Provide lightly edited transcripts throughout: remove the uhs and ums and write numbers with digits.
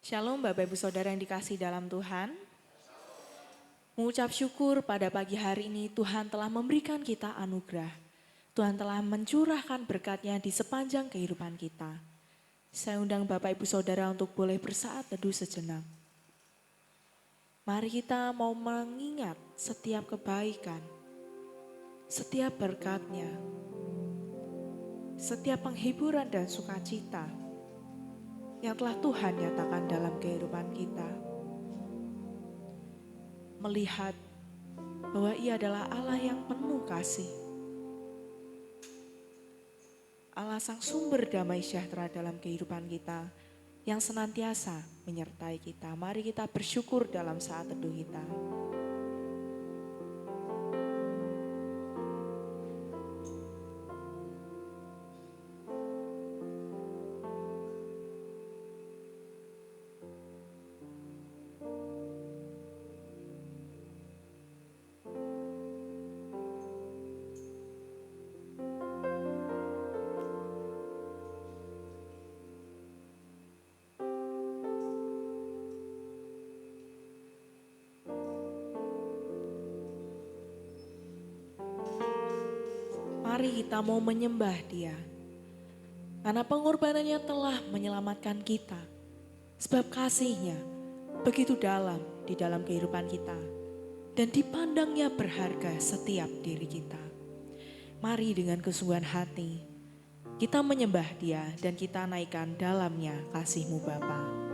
Shalom Bapak Ibu Saudara yang dikasihi dalam Tuhan. Mengucap syukur pada pagi hari ini Tuhan telah memberikan kita anugerah. Tuhan telah mencurahkan berkat-Nya di sepanjang kehidupan kita. Saya undang Bapak Ibu Saudara untuk boleh bersaat teduh sejenak. Mari kita mau mengingat setiap kebaikan, setiap berkat-Nya, setiap penghiburan dan sukacita yang telah Tuhan nyatakan dalam kehidupan kita. Melihat bahwa Ia adalah Allah yang penuh kasih. Allah sang sumber damai sejahtera dalam kehidupan kita yang senantiasa menyertai kita. Mari kita bersyukur dalam saat teduh kita. Mari kita mau menyembah Dia. Karena pengorbanannya telah menyelamatkan kita. Sebab kasih-Nya begitu dalam di dalam kehidupan kita. Dan dipandangnya berharga setiap diri kita. Mari dengan kesungguhan hati kita menyembah Dia dan kita naikkan dalamnya kasih-Mu Bapa.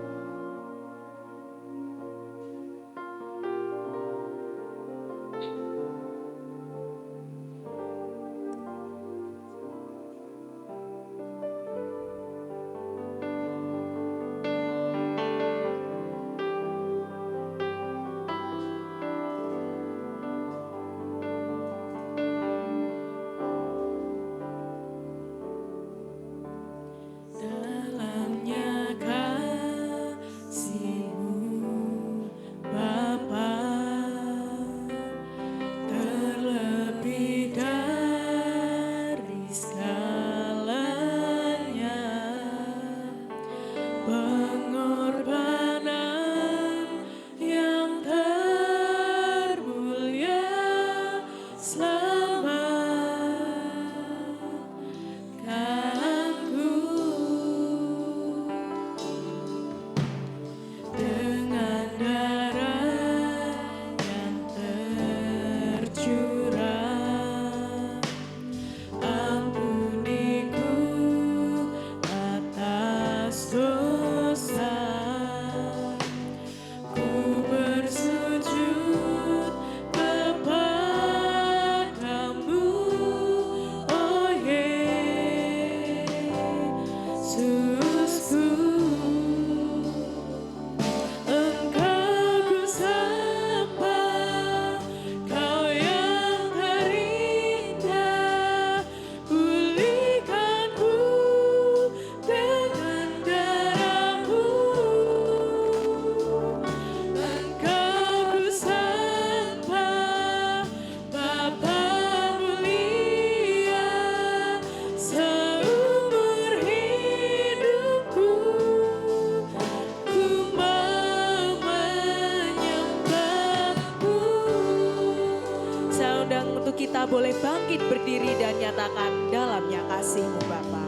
Kita boleh bangkit berdiri dan nyatakan dalamnya kasih-Mu Bapa.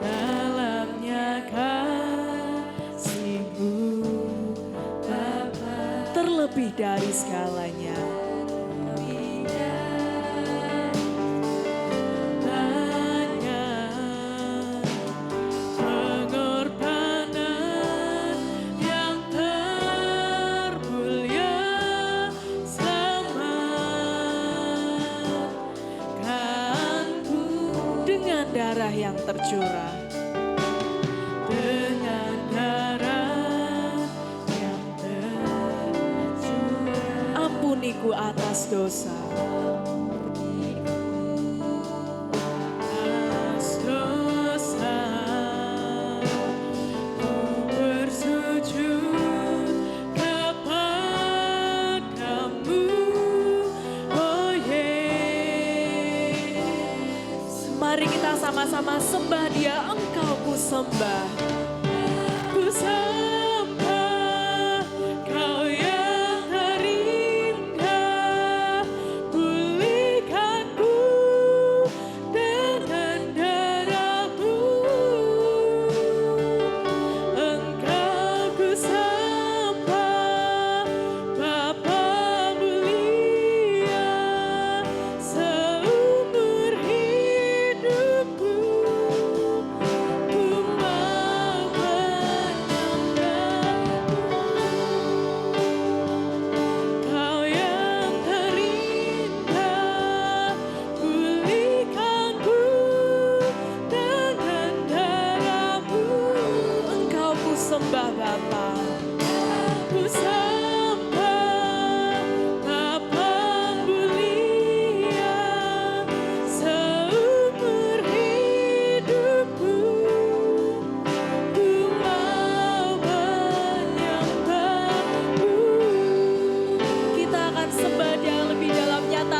Dalamnya kasih-Mu Bapa, terlebih dari segalanya. Darah yang tercurah, dengan darah yang tercurah, ampuniku atas dosa. Mari kita sama-sama sembah Dia, Engkau ku sembah. Ku sembah.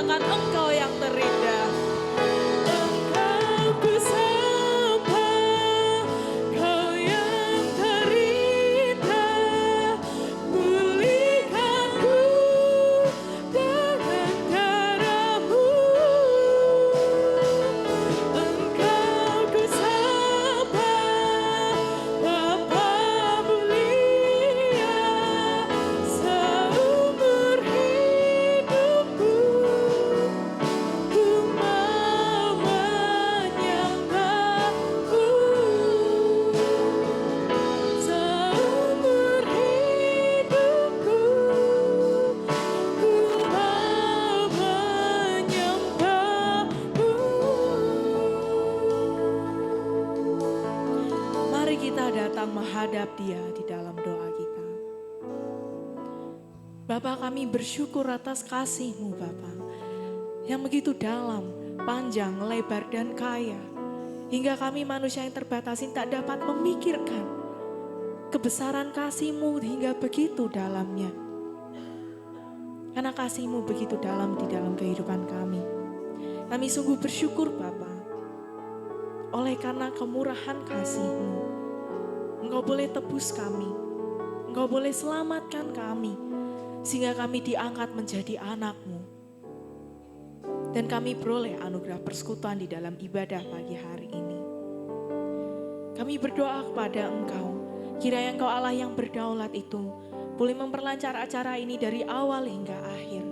nyatakan Engkau yang terindah. Engkau ku sembah, Kau yang terindah, pulihkanku dengan darah-Mu. Engkau ku sembah, Bapa mulia, seumur hidupku ku mau menyembah-Mu. Seumur hidupku ku mau menyembah-Mu. Mari kita datang menghadap Dia di dalam doa kita. Bapa, kami bersyukur atas kasih-Mu Bapa, yang begitu dalam, panjang, lebar, dan kaya. Hingga kami manusia yang terbatasin tak dapat memikirkan kebesaran kasih-Mu hingga begitu dalamnya. Karena kasih-Mu begitu dalam di dalam kehidupan kami. Kami sungguh bersyukur Bapa, oleh karena kemurahan kasih-Mu, Engkau boleh tebus kami, Engkau boleh selamatkan kami, sehingga kami diangkat menjadi anak-Mu. Dan kami beroleh anugerah persekutuan di dalam ibadah pagi hari ini. Kami berdoa kepada Engkau, kiranya Engkau Allah yang berdaulat itu boleh memperlancar acara ini dari awal hingga akhir.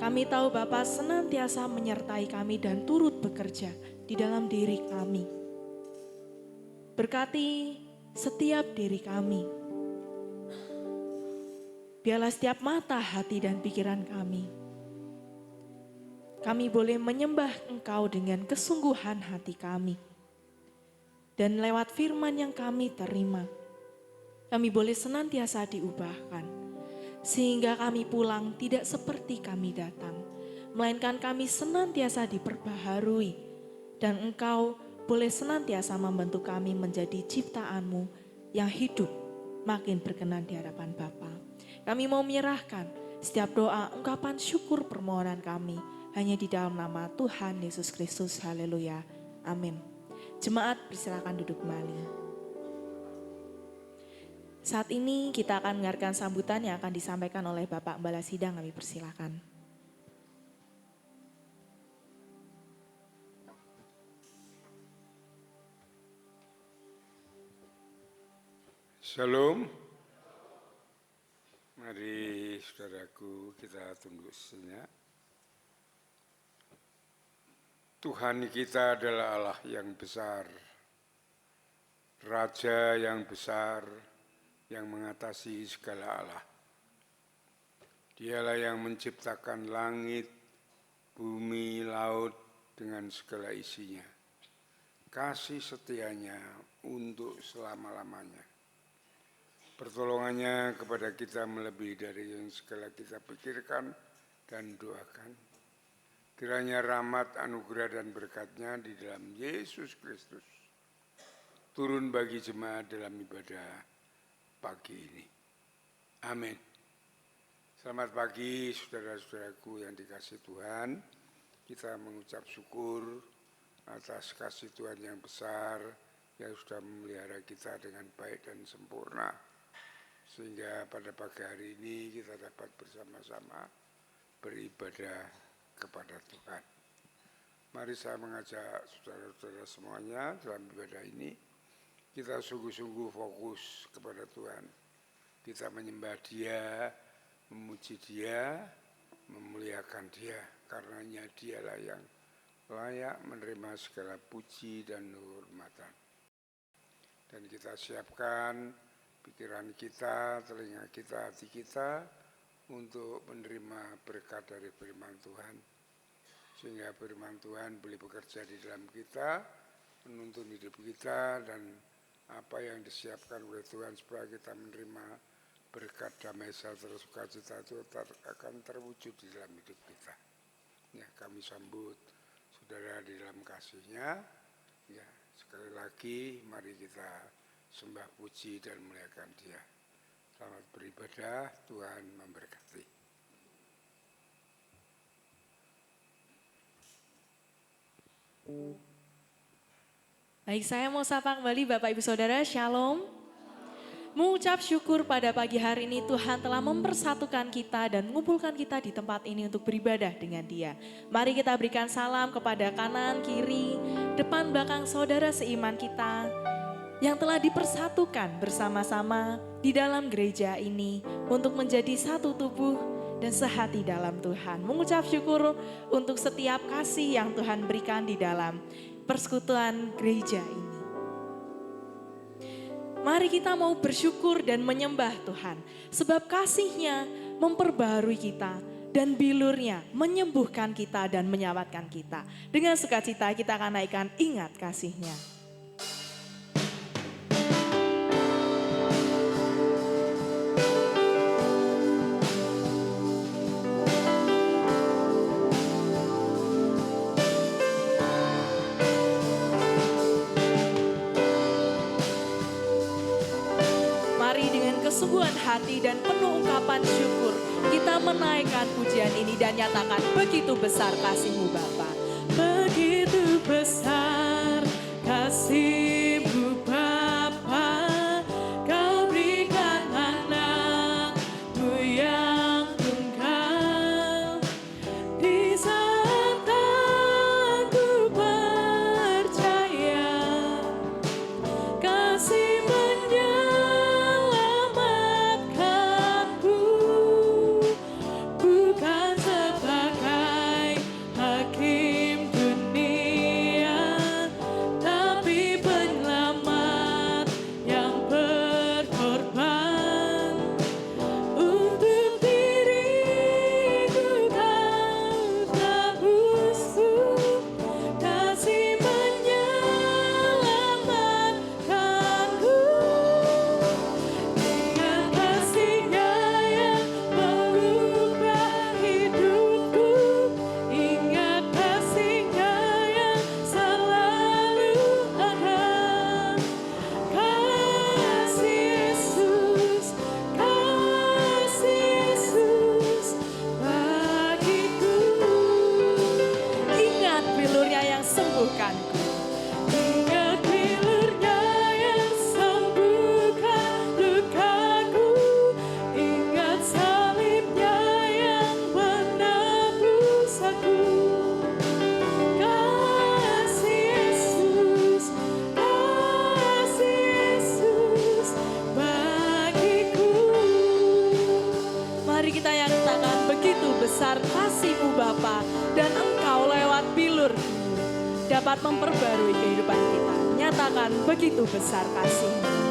Kami tahu Bapa senantiasa menyertai kami dan turut bekerja di dalam diri kami. Berkati setiap diri kami. Biarlah setiap mata, hati, dan pikiran kami. Kami boleh menyembah Engkau dengan kesungguhan hati kami. Dan lewat firman yang kami terima, kami boleh senantiasa diubahkan. Sehingga kami pulang tidak seperti kami datang, melainkan kami senantiasa diperbaharui. Dan Engkau boleh senantiasa membentuk kami menjadi ciptaan-Mu yang hidup, makin berkenan di hadapan Bapa. Kami mau menyerahkan setiap doa, ungkapan syukur permohonan kami hanya di dalam nama Tuhan Yesus Kristus. Haleluya. Amin. Jemaat persilakan duduk kembali. Saat ini kita akan mendengarkan sambutan yang akan disampaikan oleh Bapak Gembala Sidang. Kami persilakan. Shalom. Mari saudaraku kita tunduk sejenak. Tuhan kita adalah Allah yang besar, Raja yang besar, yang mengatasi segala Allah. Dialah yang menciptakan langit, bumi, laut dengan segala isinya. Kasih setianya untuk selama-lamanya. Pertolongannya kepada kita melebihi dari yang segala kita pikirkan dan doakan. Kiranya rahmat, anugerah, dan berkat-Nya di dalam Yesus Kristus turun bagi jemaat dalam ibadah pagi ini. Amin. Selamat pagi saudara-saudaraku yang dikasihi Tuhan. Kita mengucap syukur atas kasih Tuhan yang besar yang sudah memelihara kita dengan baik dan sempurna. Sehingga pada pagi hari ini kita dapat bersama-sama beribadah kepada Tuhan. Mari saya mengajak saudara-saudara semuanya dalam ibadah ini, kita sungguh-sungguh fokus kepada Tuhan. Kita menyembah Dia, memuji Dia, memuliakan Dia. Karenanya Dialah yang layak menerima segala puji dan kehormatan. Dan kita siapkan pikiran kita, telinga kita, hati kita untuk menerima berkat dari firman Tuhan. Sehingga firman Tuhan boleh bekerja di dalam kita, menuntun hidup kita, dan apa yang disiapkan oleh Tuhan supaya kita menerima berkat damai sejahtera sukacita itu akan terwujud di dalam hidup kita. Ya, kami sambut saudara di dalam kasih-Nya. Ya, sekali lagi mari kita sembah puji dan muliakan Dia. Selamat beribadah, Tuhan memberkati. Baik, saya mau sapa kembali Bapak Ibu Saudara, Shalom. Mengucap syukur pada pagi hari ini Tuhan telah mempersatukan kita dan mengumpulkan kita di tempat ini untuk beribadah dengan Dia. Mari kita berikan salam kepada kanan, kiri, depan, belakang saudara seiman kita yang telah dipersatukan bersama-sama di dalam gereja ini untuk menjadi satu tubuh dan sehati dalam Tuhan. Mengucap syukur untuk setiap kasih yang Tuhan berikan di dalam persekutuan gereja ini. Mari kita mau bersyukur dan menyembah Tuhan. Sebab kasih-Nya memperbarui kita dan bilur-Nya menyembuhkan kita dan menyelamatkan kita. Dengan sukacita kita akan naikkan ingat kasih-Nya. Kesungguhan hati dan penuh ungkapan syukur kita menaikkan pujian ini dan nyatakan begitu besar kasih-Mu Bapa. Begitu besar kasih-Mu Bapa, Kau berikan anak-Mu yang tunggal. Di saat aku percaya kasih besar kasih-Mu Bapa dan Engkau lewat bilur-Mu dapat memperbarui kehidupan kita. Nyatakan begitu besar kasih-Mu.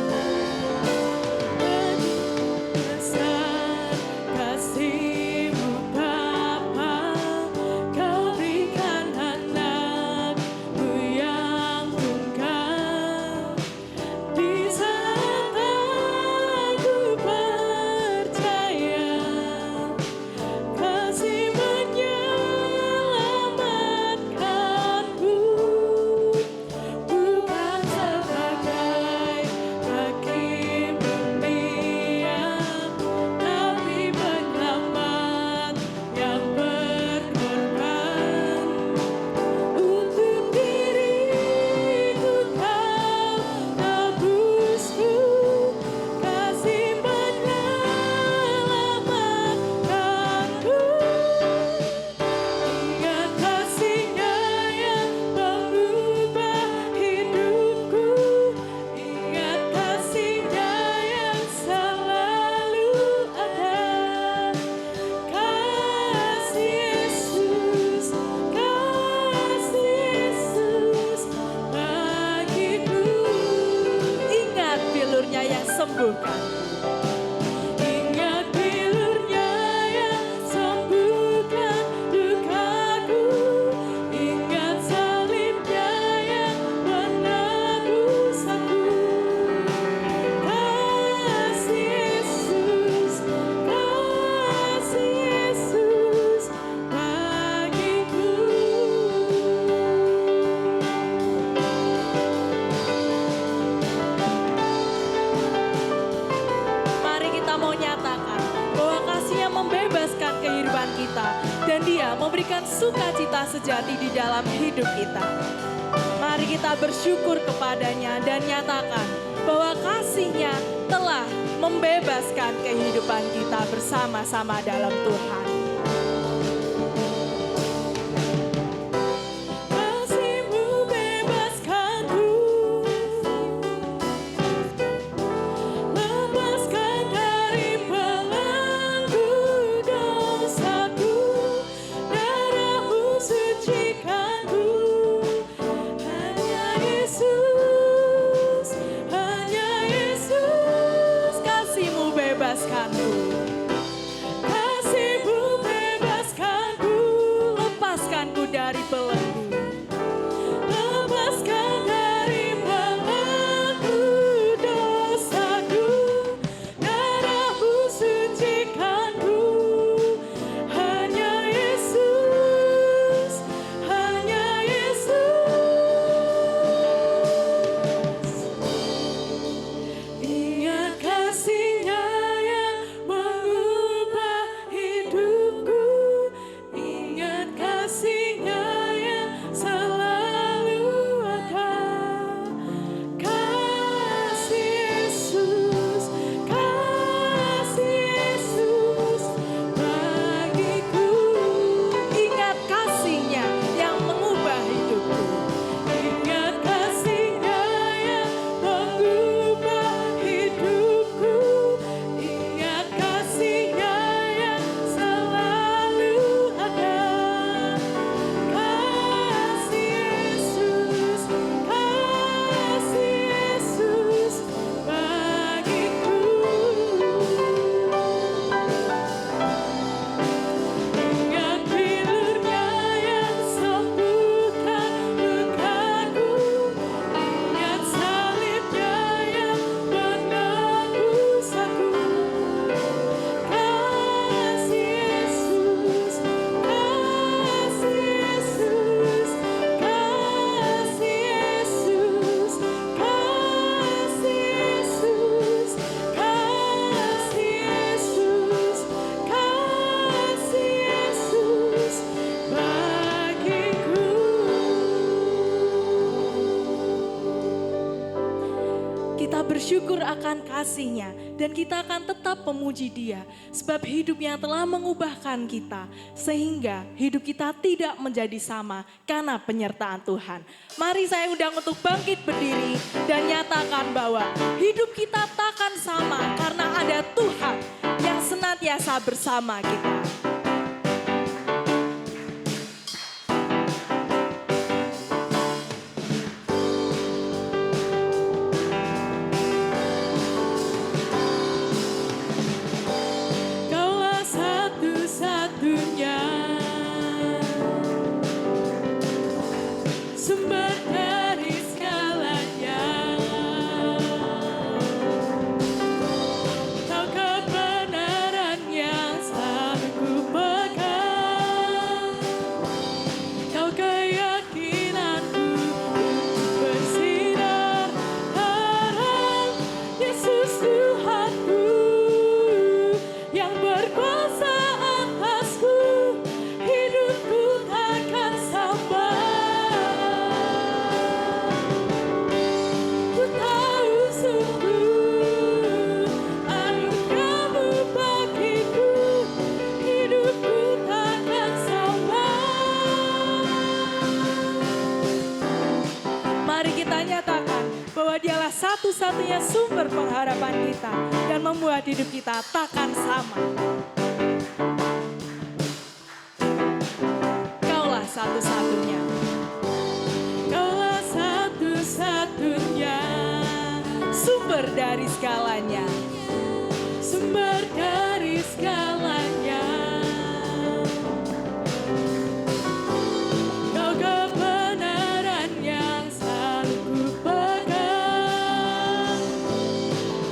memberikan sukacita sejati di dalam hidup kita. Mari kita bersyukur kepadanya dan nyatakan bahwa kasih-Nya telah membebaskan kehidupan kita bersama-sama dalam Tuhan. Kasih-Mu bebaskanku, lepaskan dari belenggu dosaku, darah-Mu sucikanku. Hanya Yesus, kasih-Mu bebaskanku. Kasih-Mu bebaskanku, lepaskanku dari belenggu. Lepaskan dari belenggu dosaku, darah-Mu sucikanku. Hanya Yesus, hanya Yesus. Ingat kasih-Nya yang mengubah hidupku. Ingat kasih-Nya yang selalu ada. Kasih Yesus bagiku. Ingat kasih-Nya yang mengubah hidupku. Ingat kasih-Nya yang mengubah hidupku. Ingat kasih-Nya yang selalu ada. Kasih Yesus bagiku. Ingat bilur-Nya yang sembuhkan lukaku. Ingat salib-Nya yang menebus aku. Kasih Yesus, kasih Yesus, kasih Yesus, kasih Yesus, kasih Yesus, kasih Yesus bagiku. Kita bersyukur akan kasih-Nya dan kita akan tetap memuji Dia sebab hidupnya telah mengubahkan kita sehingga hidup kita tidak menjadi sama karena penyertaan Tuhan. Mari saya undang untuk bangkit berdiri dan nyatakan bahwa hidup kita takkan sama karena ada Tuhan yang senantiasa bersama kita. Kaulah satu-satunya sumber dari segalanya. Kau kebenaran yang selalu ku pegang. Kau keyakinanku untuk bersinar terang. Yesus Tuhanku yang berkuasa atasku, hidupku takkan sama. Ku tahu sungguh anugerah-Mu bagiku, hidupku takkan sama. Mari kita nyatakan bahwa Dialah satu-satunya sumber pengharapan kita dan membuat hidup kita takkan sama. Kaulah satu-satunya. Kaulah satu-satunya sumber dari segalanya. Sumber dari segalanya. Kau kebenaran yang selalu ku pegang.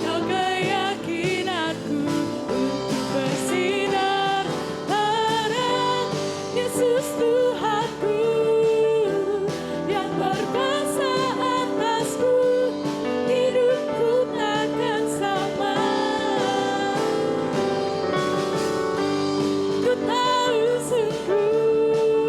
Kau keyakinanku untuk bersinar terang. Yesus Tuhanku yang berkuasa atasku, hidupku takkan sama. Ku tahu sungguh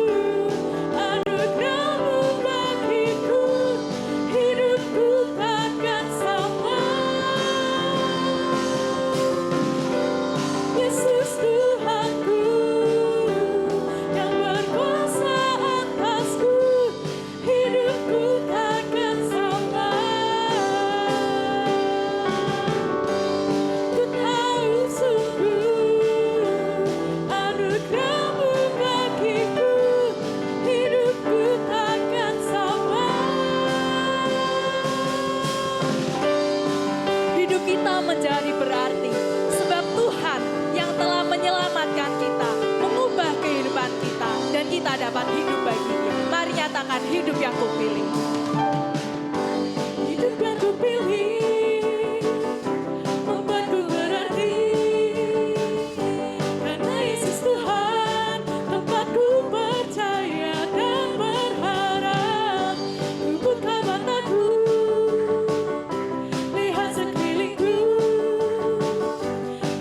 dapat hidup bagi dia. Mari nyatakan hidup yang kupilih. Hidup yang kupilih membuatku berarti. Karena Yesus Tuhan tempatku percaya dan berharap. Ku buka mataku, lihat sekelilingku.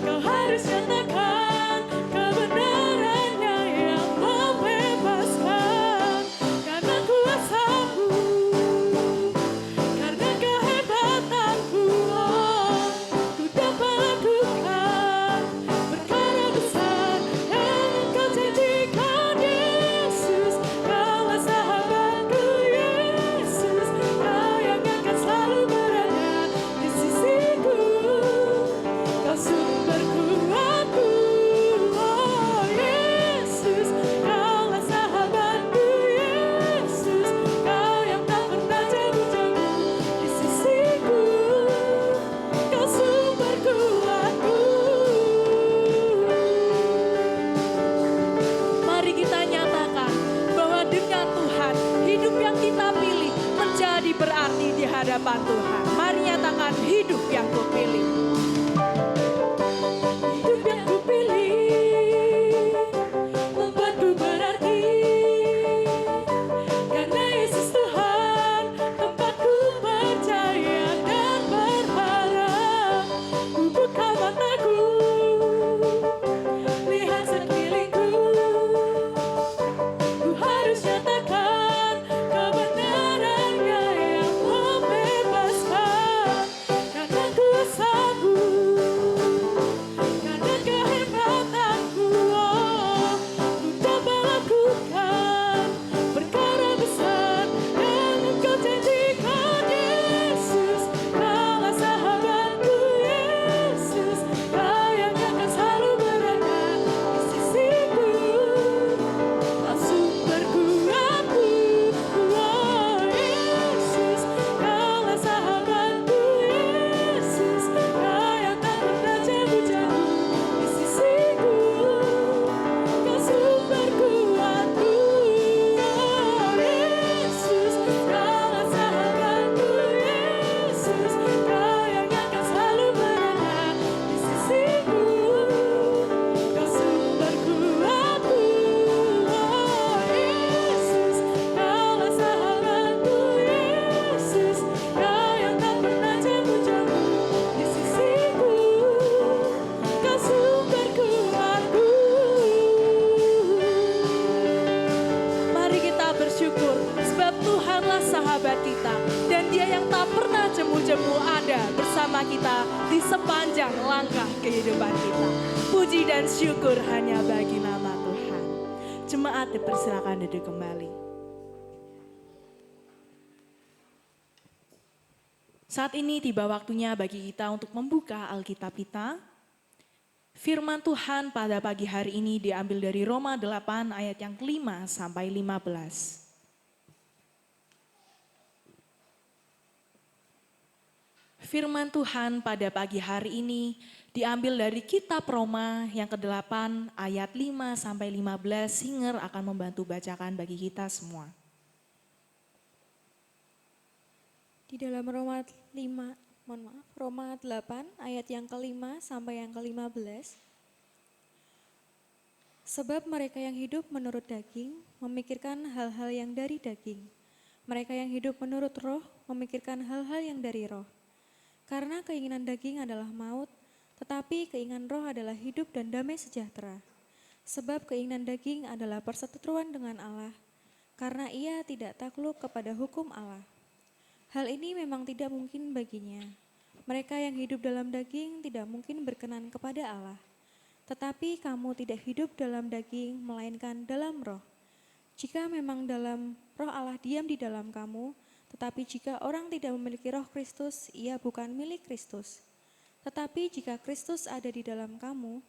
Kau harus nyatakan kebenarannya yang membebaskan. Karena kuasamu, karena kehebatanku, oh, ku dapat lakukan perkara besar yang Engkau janjikan. Yesus, Kaulah sahabatku. Yesus, Kau yang akan selalu berada di sisiku. Kau sumber kuatku, oh Yesus, Kaulah sahabatku. Yesus, Kau yang tak pernah jauh-jauh di sisiku. Kau sumber kuatku. Mari kita nyatakan bahwa dengan Tuhan, hidup yang kita pilih menjadi berarti di hadapan Tuhan. Mari nyatakan hidup yang kupilih. Hidup yang kupilih membuatku berarti. Karena Yesus Tuhan tempatku percaya dan berharap. Ku buka mataku, lihat sekelilingku. Ku harus nyatakan kebenarannya yang membebaskan. Karena kuasamu, karena kehebatanku, oh, ku dapat lakukan perkara besar yang Engkau janjikan. Yesus, Kaulah sahabatku. Yesus, Kau yang akan selalu berada di sisiku. Kau sumber kuatku, oh Yesus, Kaulah sahabatku. Yesus, Kau yang tak pernah jauh-jauh di sisiku. Kau sumber kuatku, oh Yesus, Kaulah sahabatku. Yesus, Kau yang akan selalu berada di sisiku. Kau sumber kuatku, oh Yesus, Kaulah sahabatku. Yesus, Kau yang tak pernah jauh-jauh di sisiku. Kau sumber kuatku. Mari kita bersyukur sebab Tuhanlah sahabat kita dan Dia yang tak pernah jemu-jemu ada bersama kita di sepanjang langkah kehidupan kita. Puji dan syukur hanya bagi nama Tuhan. Jemaat dipersilakan duduk kembali. Saat ini tiba waktunya bagi kita untuk membuka Alkitab kita. Firman Tuhan pada pagi hari ini diambil dari Roma 8 ayat yang ke-5 sampai 15. Firman Tuhan pada pagi hari ini diambil dari kitab Roma yang ke-8 ayat 5 sampai 15. Singer akan membantu bacakan bagi kita semua. Di dalam Roma 8 ayat yang ke-5 sampai yang ke-15. Sebab mereka yang hidup menurut daging memikirkan hal-hal yang dari daging. Mereka yang hidup menurut roh memikirkan hal-hal yang dari roh. Karena keinginan daging adalah maut, tetapi keinginan roh adalah hidup dan damai sejahtera. Sebab keinginan daging adalah perseteruan dengan Allah, karena ia tidak takluk kepada hukum Allah. Hal ini memang tidak mungkin baginya. Mereka yang hidup dalam daging tidak mungkin berkenan kepada Allah. Tetapi kamu tidak hidup dalam daging, melainkan dalam roh. Jika memang dalam roh Allah diam di dalam kamu, tetapi jika orang tidak memiliki roh Kristus, ia bukan milik Kristus. Tetapi jika Kristus ada di dalam kamu,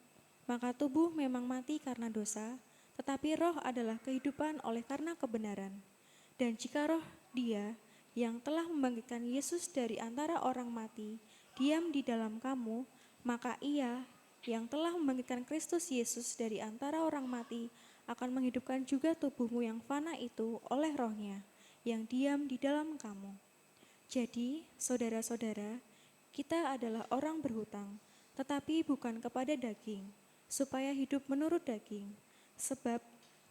maka tubuh memang mati karena dosa, tetapi roh adalah kehidupan oleh karena kebenaran. Dan jika roh Dia yang telah membangkitkan Yesus dari antara orang mati diam di dalam kamu, maka Ia yang telah membangkitkan Kristus Yesus dari antara orang mati akan menghidupkan juga tubuhmu yang fana itu oleh Roh-Nya yang diam di dalam kamu. Jadi, saudara-saudara, kita adalah orang berhutang, tetapi bukan kepada daging, supaya hidup menurut daging. Sebab,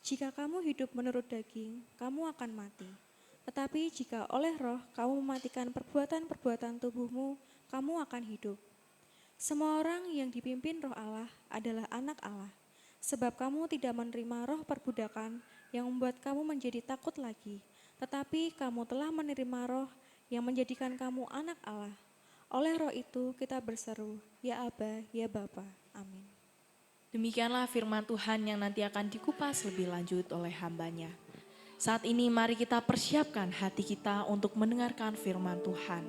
jika kamu hidup menurut daging, kamu akan mati. Tetapi jika oleh Roh kamu mematikan perbuatan-perbuatan tubuhmu, kamu akan hidup. Semua orang yang dipimpin Roh Allah adalah anak Allah. Sebab kamu tidak menerima roh perbudakan yang membuat kamu menjadi takut lagi, tetapi kamu telah menerima roh yang menjadikan kamu anak Allah. Oleh Roh itu kita berseru, ya Aba, ya Bapa. Amin. Demikianlah firman Tuhan yang nanti akan dikupas lebih lanjut oleh hambanya. Saat ini mari kita persiapkan hati kita untuk mendengarkan firman Tuhan.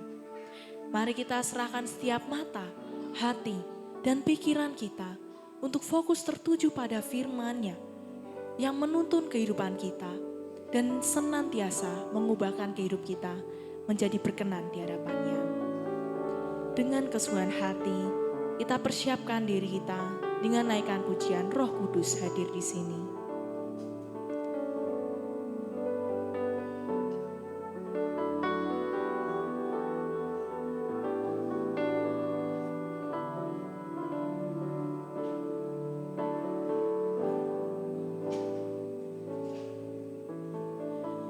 Mari kita serahkan setiap mata, hati, dan pikiran kita untuk fokus tertuju pada firman-Nya yang menuntun kehidupan kita dan senantiasa mengubahkan kehidupan kita menjadi berkenan di hadapan-Nya. Dengan kesungguhan hati, kita persiapkan diri kita dengan naikkan pujian Roh Kudus hadir di sini.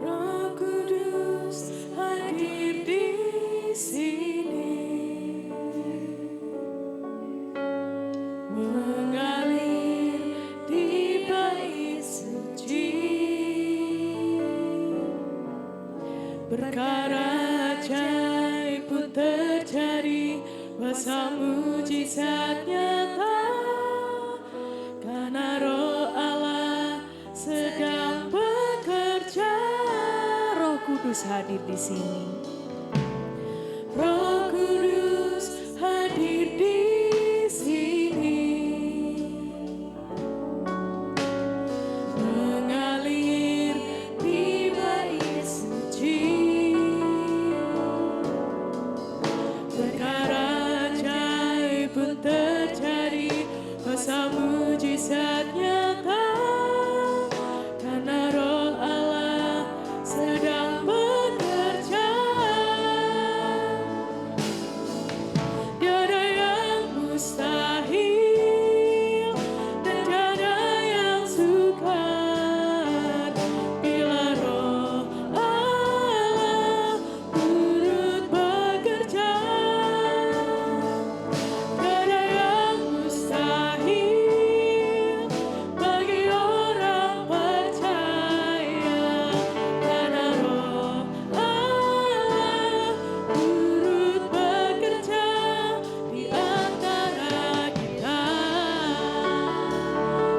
Roh Kudus hadir di sini, mengalir di bait suci, perkara ajaib pun terjadi, kuasa mujizat nyata, karena Roh Allah sedang bekerja. Roh Kudus hadir di sini. Roh Kudus hadir di sini, mengalir di bait suci, perkara ajaib pun terjadi, kuasa mujizat nyata, karena Roh Allah sedang bekerja. Tiada yang mustahil dan tiada yang sukar bila Roh Allah turut bekerja. Tiada yang mustahil bagi orang percaya, karena Roh Allah turut bekerja di antara kita.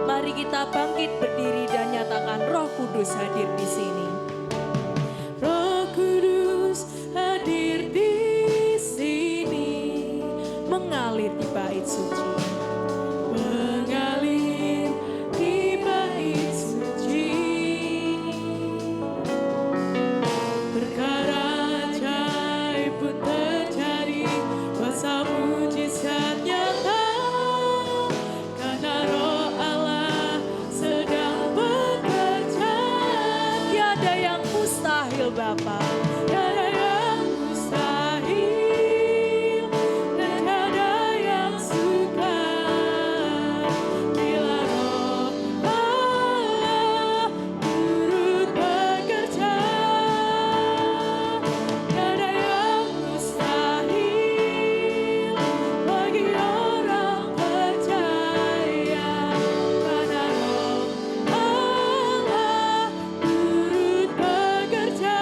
Mari kita bangkit berdiri dan nyatakan Roh Kudus hadir di sini. Roh Kudus hadir di sini, mengalir di bait suci, mengalir di bait suci, perkara ajaib pun terjadi, kuasa mujizat nyata, karena Roh Allah sedang bekerja. Tiada yang mustahil Bapa, tiada yang mustahil dan tiada yang sukar bila Roh Allah turut bekerja. Tiada yang mustahil bagi orang percaya, karena Roh Allah turut bekerja.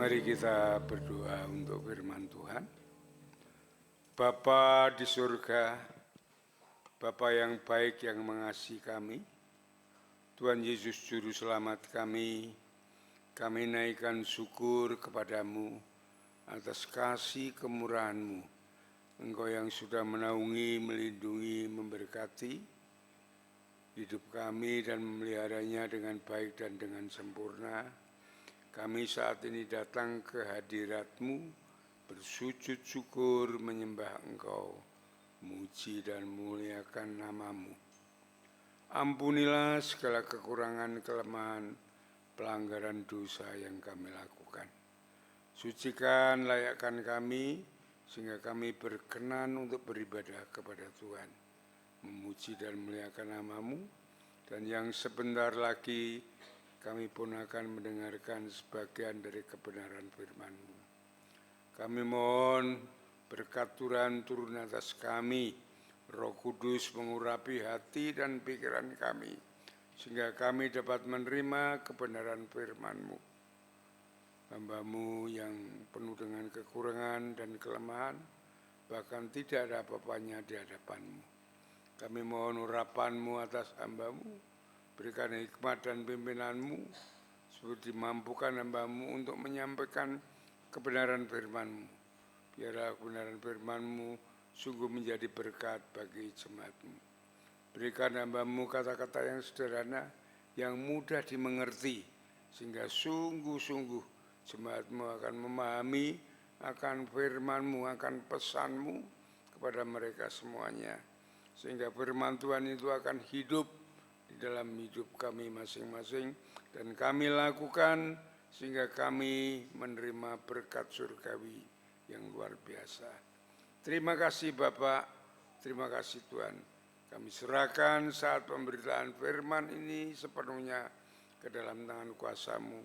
Mari kita berdoa untuk firman Tuhan. Bapa di surga, Bapa yang baik yang mengasihi kami, Tuhan Yesus Juru Selamat kami naikkan syukur kepadamu atas kasih kemurahan-Mu. Engkau yang sudah menaungi, melindungi, memberkati hidup kami dan memeliharanya dengan baik dan dengan sempurna. Kami saat ini datang ke hadirat-Mu, bersujud syukur menyembah Engkau, muji dan muliakan nama-Mu. Ampunilah segala kekurangan, kelemahan, pelanggaran dosa yang kami lakukan. Sucikan, layakkan kami, sehingga kami berkenan untuk beribadah kepada Tuhan, memuji dan memuliakan nama-Mu, dan yang sebentar lagi kami pun akan mendengarkan sebagian dari kebenaran firman-Mu. Kami mohon berkat Tuhan turun atas kami, Roh Kudus mengurapi hati dan pikiran kami, sehingga kami dapat menerima kebenaran firman-Mu. Hamba-Mu yang penuh dengan kekurangan dan kelemahan, bahkan tidak ada apa-apanya di hadapan-Mu. Kami mohon urapan-Mu atas hamba-Mu, berikan hikmat dan pimpinan-Mu, seperti mampukan hamba-Mu untuk menyampaikan kebenaran firman-Mu. Biarlah kebenaran firman-Mu sungguh menjadi berkat bagi jemaat-Mu. Berikan hamba-Mu kata-kata yang sederhana, yang mudah dimengerti, sehingga sungguh-sungguh jemaat-Mu akan memahami akan firman-Mu, akan pesan-Mu kepada mereka semuanya. Sehingga firman Tuhan itu akan hidup di dalam hidup kami masing-masing, dan kami lakukan sehingga kami menerima berkat surgawi yang luar biasa. Terima kasih Bapak, terima kasih Tuhan. Kami serahkan saat pemberitaan firman ini sepenuhnya ke dalam tangan kuasa-Mu.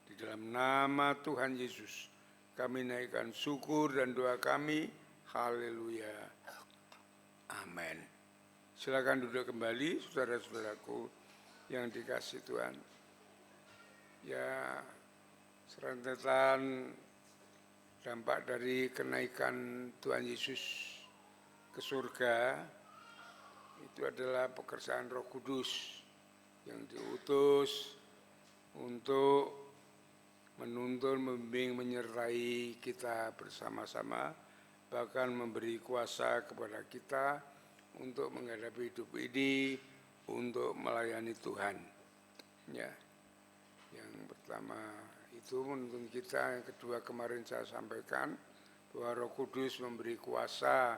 Di dalam nama Tuhan Yesus, kami naikkan syukur dan doa kami. Haleluya. Amin. Silakan duduk kembali, saudara-saudaraku yang dikasihi Tuhan. Ya, serentetan dampak dari kenaikan Tuhan Yesus ke surga itu adalah pekerjaan Roh Kudus yang diutus untuk menuntun, membimbing, menyertai kita bersama-sama, bahkan memberi kuasa kepada kita untuk menghadapi hidup ini, untuk melayani Tuhan. Ya, yang pertama itu menuntun kita, yang kedua kemarin saya sampaikan bahwa Roh Kudus memberi kuasa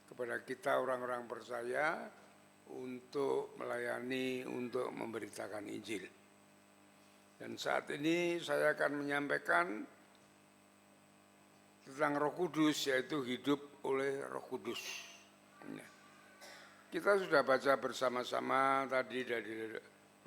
kepada kita orang-orang percaya untuk melayani, untuk memberitakan Injil. Dan saat ini saya akan menyampaikan tentang Roh Kudus, yaitu hidup oleh Roh Kudus. Kita sudah baca bersama-sama tadi dari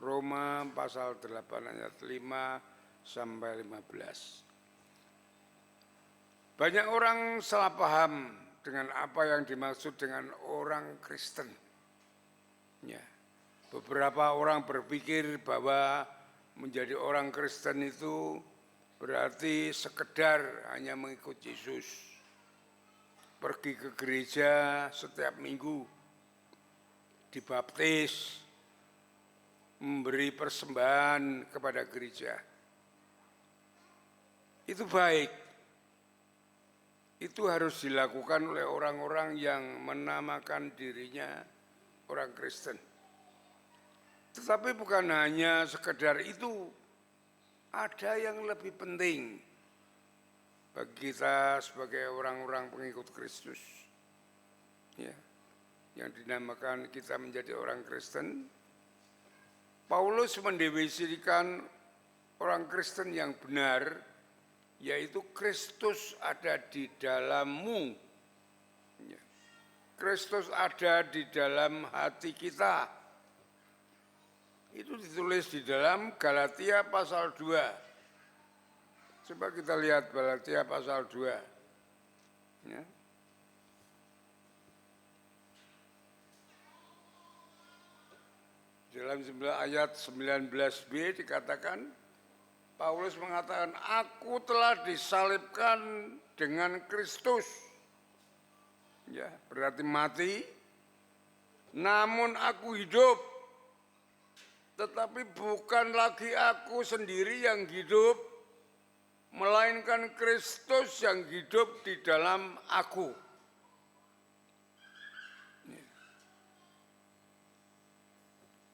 Roma pasal 8 ayat 5 sampai 15. Banyak orang salah paham dengan apa yang dimaksud dengan orang Kristen. Ya, beberapa orang berpikir bahwa menjadi orang Kristen itu berarti sekedar hanya mengikut Yesus, pergi ke gereja setiap minggu, dibaptis, memberi persembahan kepada gereja. Itu baik. Itu harus dilakukan oleh orang-orang yang menamakan dirinya orang Kristen. Tetapi bukan hanya sekedar itu, ada yang lebih penting bagi kita sebagai orang-orang pengikut Kristus. Ya, yang dinamakan kita menjadi orang Kristen. Paulus mendefinisikan orang Kristen yang benar, yaitu Kristus ada di dalammu. Ya. Kristus ada di dalam hati kita. Itu ditulis di dalam Galatia pasal 2. Coba kita lihat Galatia pasal 2. Ya. Dalam ayat 19b dikatakan, Paulus mengatakan, aku telah disalibkan dengan Kristus. Ya, berarti mati, namun aku hidup. Tetapi bukan lagi aku sendiri yang hidup, melainkan Kristus yang hidup di dalam aku.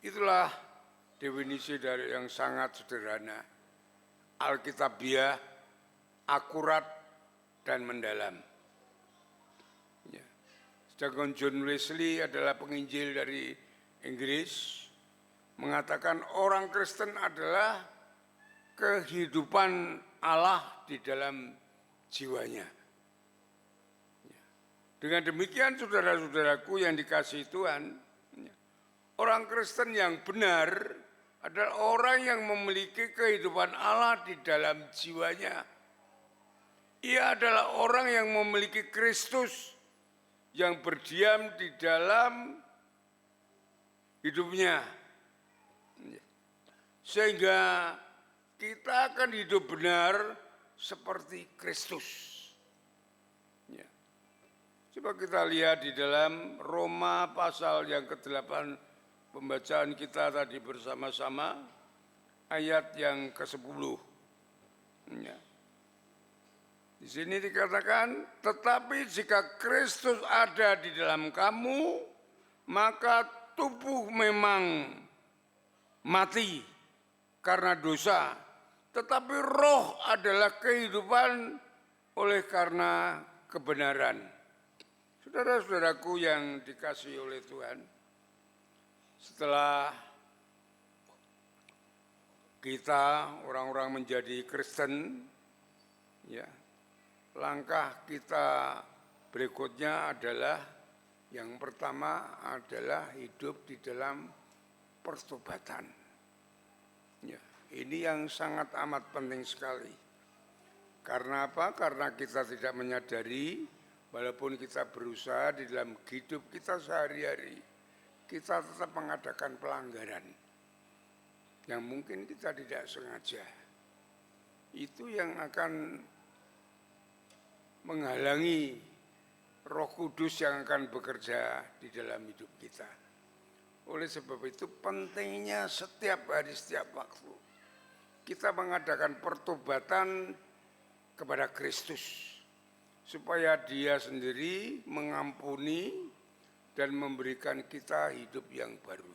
Itulah definisi dari yang sangat sederhana, alkitabiah, akurat, dan mendalam. Ya. Sedangkan John Wesley adalah penginjil dari Inggris, mengatakan orang Kristen adalah kehidupan Allah di dalam jiwanya. Ya. Dengan demikian saudara-saudaraku yang dikasihi Tuhan, orang Kristen yang benar adalah orang yang memiliki kehidupan Allah di dalam jiwanya. Ia adalah orang yang memiliki Kristus yang berdiam di dalam hidupnya. Sehingga kita akan hidup benar seperti Kristus. Ya. Coba kita lihat di dalam Roma pasal yang ke-8, pembacaan kita tadi bersama-sama, ayat yang ke-10. Ya. Di sini dikatakan, tetapi jika Kristus ada di dalam kamu, maka tubuh memang mati karena dosa, tetapi roh adalah kehidupan oleh karena kebenaran. Saudara-saudaraku yang dikasihi oleh Tuhan, setelah kita orang-orang menjadi Kristen, ya, langkah kita berikutnya adalah yang pertama adalah hidup di dalam pertobatan. Ya, ini yang sangat amat penting sekali. Karena apa? Karena kita tidak menyadari, walaupun kita berusaha di dalam hidup kita sehari-hari, kita tetap mengadakan pelanggaran yang mungkin kita tidak sengaja. Itu yang akan menghalangi Roh Kudus yang akan bekerja di dalam hidup kita. Oleh sebab itu pentingnya setiap hari, setiap waktu kita mengadakan pertobatan kepada Kristus, supaya Dia sendiri mengampuni dan memberikan kita hidup yang baru.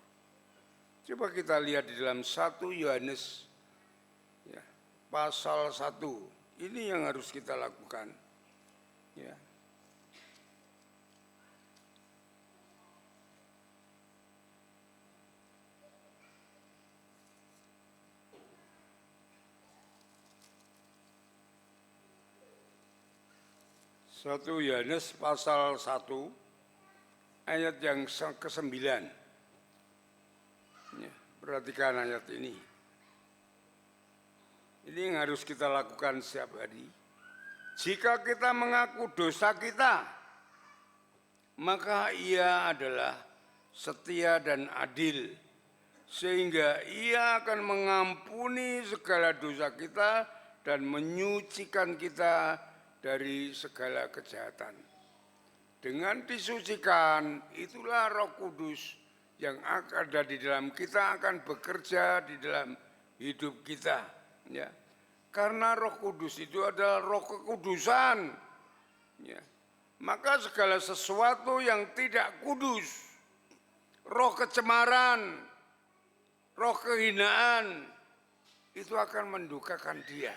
Coba kita lihat di dalam 1 Yohanes ya, pasal 1. Ini yang harus kita lakukan. Ya. Satu Yohanes pasal 1 ayat yang ke-9. Ya, perhatikan ayat ini. Ini yang harus kita lakukan setiap hari. Jika kita mengaku dosa kita, maka Ia adalah setia dan adil, sehingga Ia akan mengampuni segala dosa kita dan menyucikan kita dari segala kejahatan. Dengan disucikan, itulah Roh Kudus yang ada di dalam kita akan bekerja di dalam hidup kita. Ya. Karena Roh Kudus itu adalah Roh kekudusan. Ya. Maka segala sesuatu yang tidak kudus, roh kecemaran, roh kehinaan, itu akan mendukakan Dia.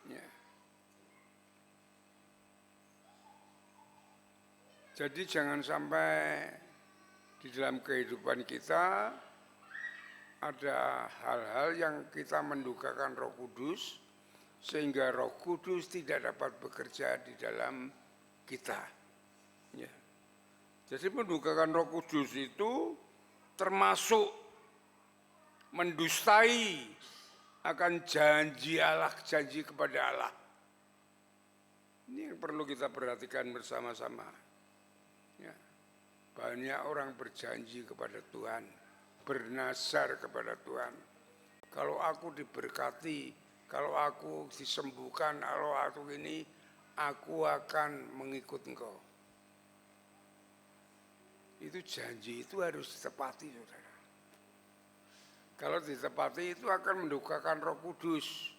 Ya. Jadi jangan sampai di dalam kehidupan kita ada hal-hal yang kita mendukakan Roh Kudus, sehingga Roh Kudus tidak dapat bekerja di dalam kita. Ya. Jadi mendukakan Roh Kudus itu termasuk mendustai akan janji Allah, janji kepada Allah. Ini yang perlu kita perhatikan bersama-sama. Ya. Banyak orang berjanji kepada Tuhan, bernazar kepada Tuhan, kalau aku diberkati, kalau aku disembuhkan, kalau aku ini, aku akan mengikut engkau. Itu janji itu harus ditepati, saudara. Kalau ditepati itu akan mendukakan Roh Kudus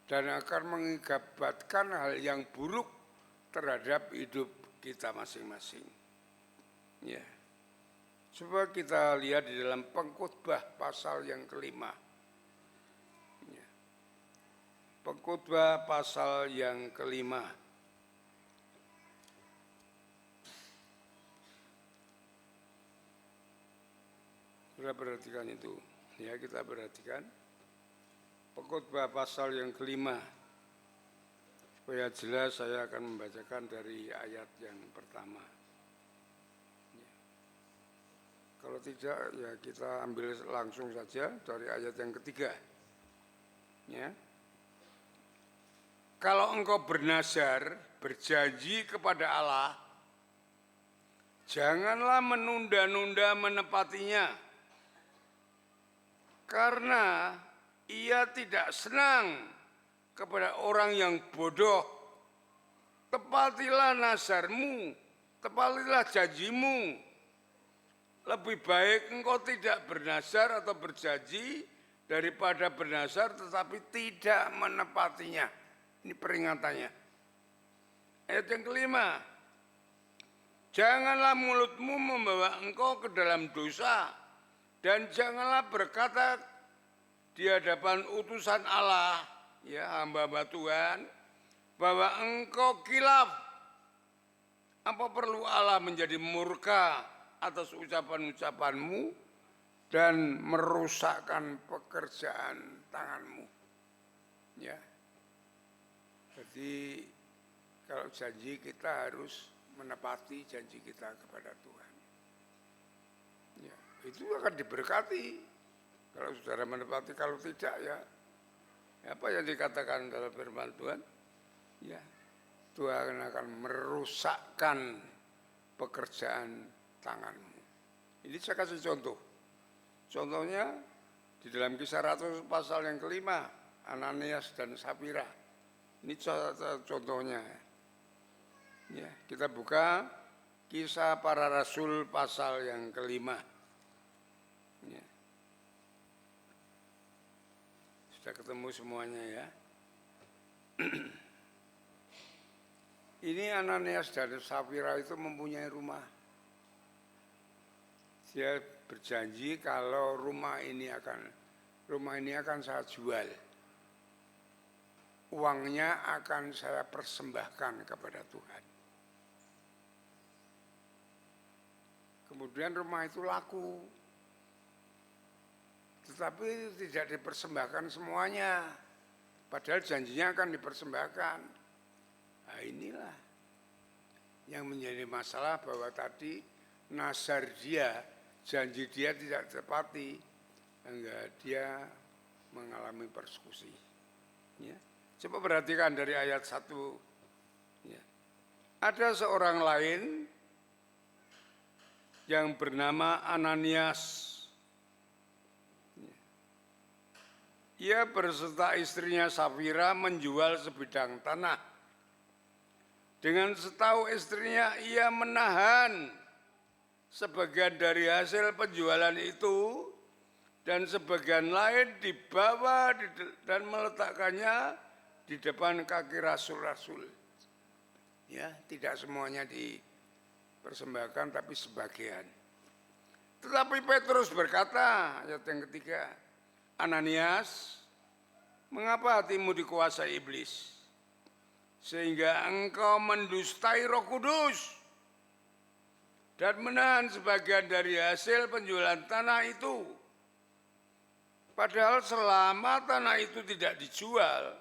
dan akan mengakibatkan hal yang buruk terhadap hidup kita masing-masing. Ya. Coba kita lihat di dalam Pengkhotbah pasal yang kelima. Ya. Pengkhotbah pasal yang kelima. Sudah perhatikan itu. Ya, kita perhatikan. Pengkhotbah pasal yang kelima. Supaya jelas saya akan membacakan dari ayat yang pertama. Kalau tidak, ya kita ambil langsung saja dari ayat yang ketiga. Ya. Kalau engkau bernazar, berjanji kepada Allah, janganlah menunda-nunda menepatinya. Karena ia tidak senang kepada orang yang bodoh. Tepatilah nazarmu, tepatilah janjimu. Lebih baik engkau tidak bernazar atau berjanji daripada bernazar tetapi tidak menepatinya. Ini peringatannya. Ayat yang kelima. Janganlah mulutmu membawa engkau ke dalam dosa dan janganlah berkata di hadapan utusan Allah, ya hamba-hamba Tuhan, bahwa engkau kilaf. Apa perlu Allah menjadi murka atas ucapan-ucapanmu dan merusakkan pekerjaan tanganmu. Ya. Jadi kalau janji kita harus menepati janji kita kepada Tuhan. Ya, itu akan diberkati. Kalau saudara menepati, kalau tidak ya apa yang dikatakan dalam firman Tuhan? Ya, Tuhan akan merusakkan pekerjaan tanganmu. Ini saya kasih contoh. Contohnya di dalam Kisah Rasul pasal yang kelima, Ananias dan Safira. Ini contohnya. Ya, kita buka Kisah Para Rasul pasal yang kelima. Ya. Sudah ketemu semuanya ya. Ini Ananias dan Safira itu mempunyai rumah. Dia berjanji kalau rumah ini akan saya jual. Uangnya akan saya persembahkan kepada Tuhan. Kemudian rumah itu laku. Tetapi tidak dipersembahkan semuanya. Padahal janjinya akan dipersembahkan. Nah inilah yang menjadi masalah bahwa tadi nazar dia, janji dia tidak tepati, sehingga dia mengalami persekusi. Ya. Coba perhatikan dari ayat 1. Ya. Ada seorang lain yang bernama Ananias. Ya. Ia berserta istrinya Safira menjual sebidang tanah. Dengan setahu istrinya ia menahan sebagian dari hasil penjualan itu dan sebagian lain dibawa dan meletakkannya di depan kaki rasul-rasul. Ya, tidak semuanya dipersembahkan tapi sebagian. Tetapi Petrus berkata, ayat yang ketiga, Ananias, mengapa hatimu dikuasai iblis? Sehingga engkau mendustai Roh Kudus dan menahan sebagian dari hasil penjualan tanah itu. Padahal selama tanah itu tidak dijual,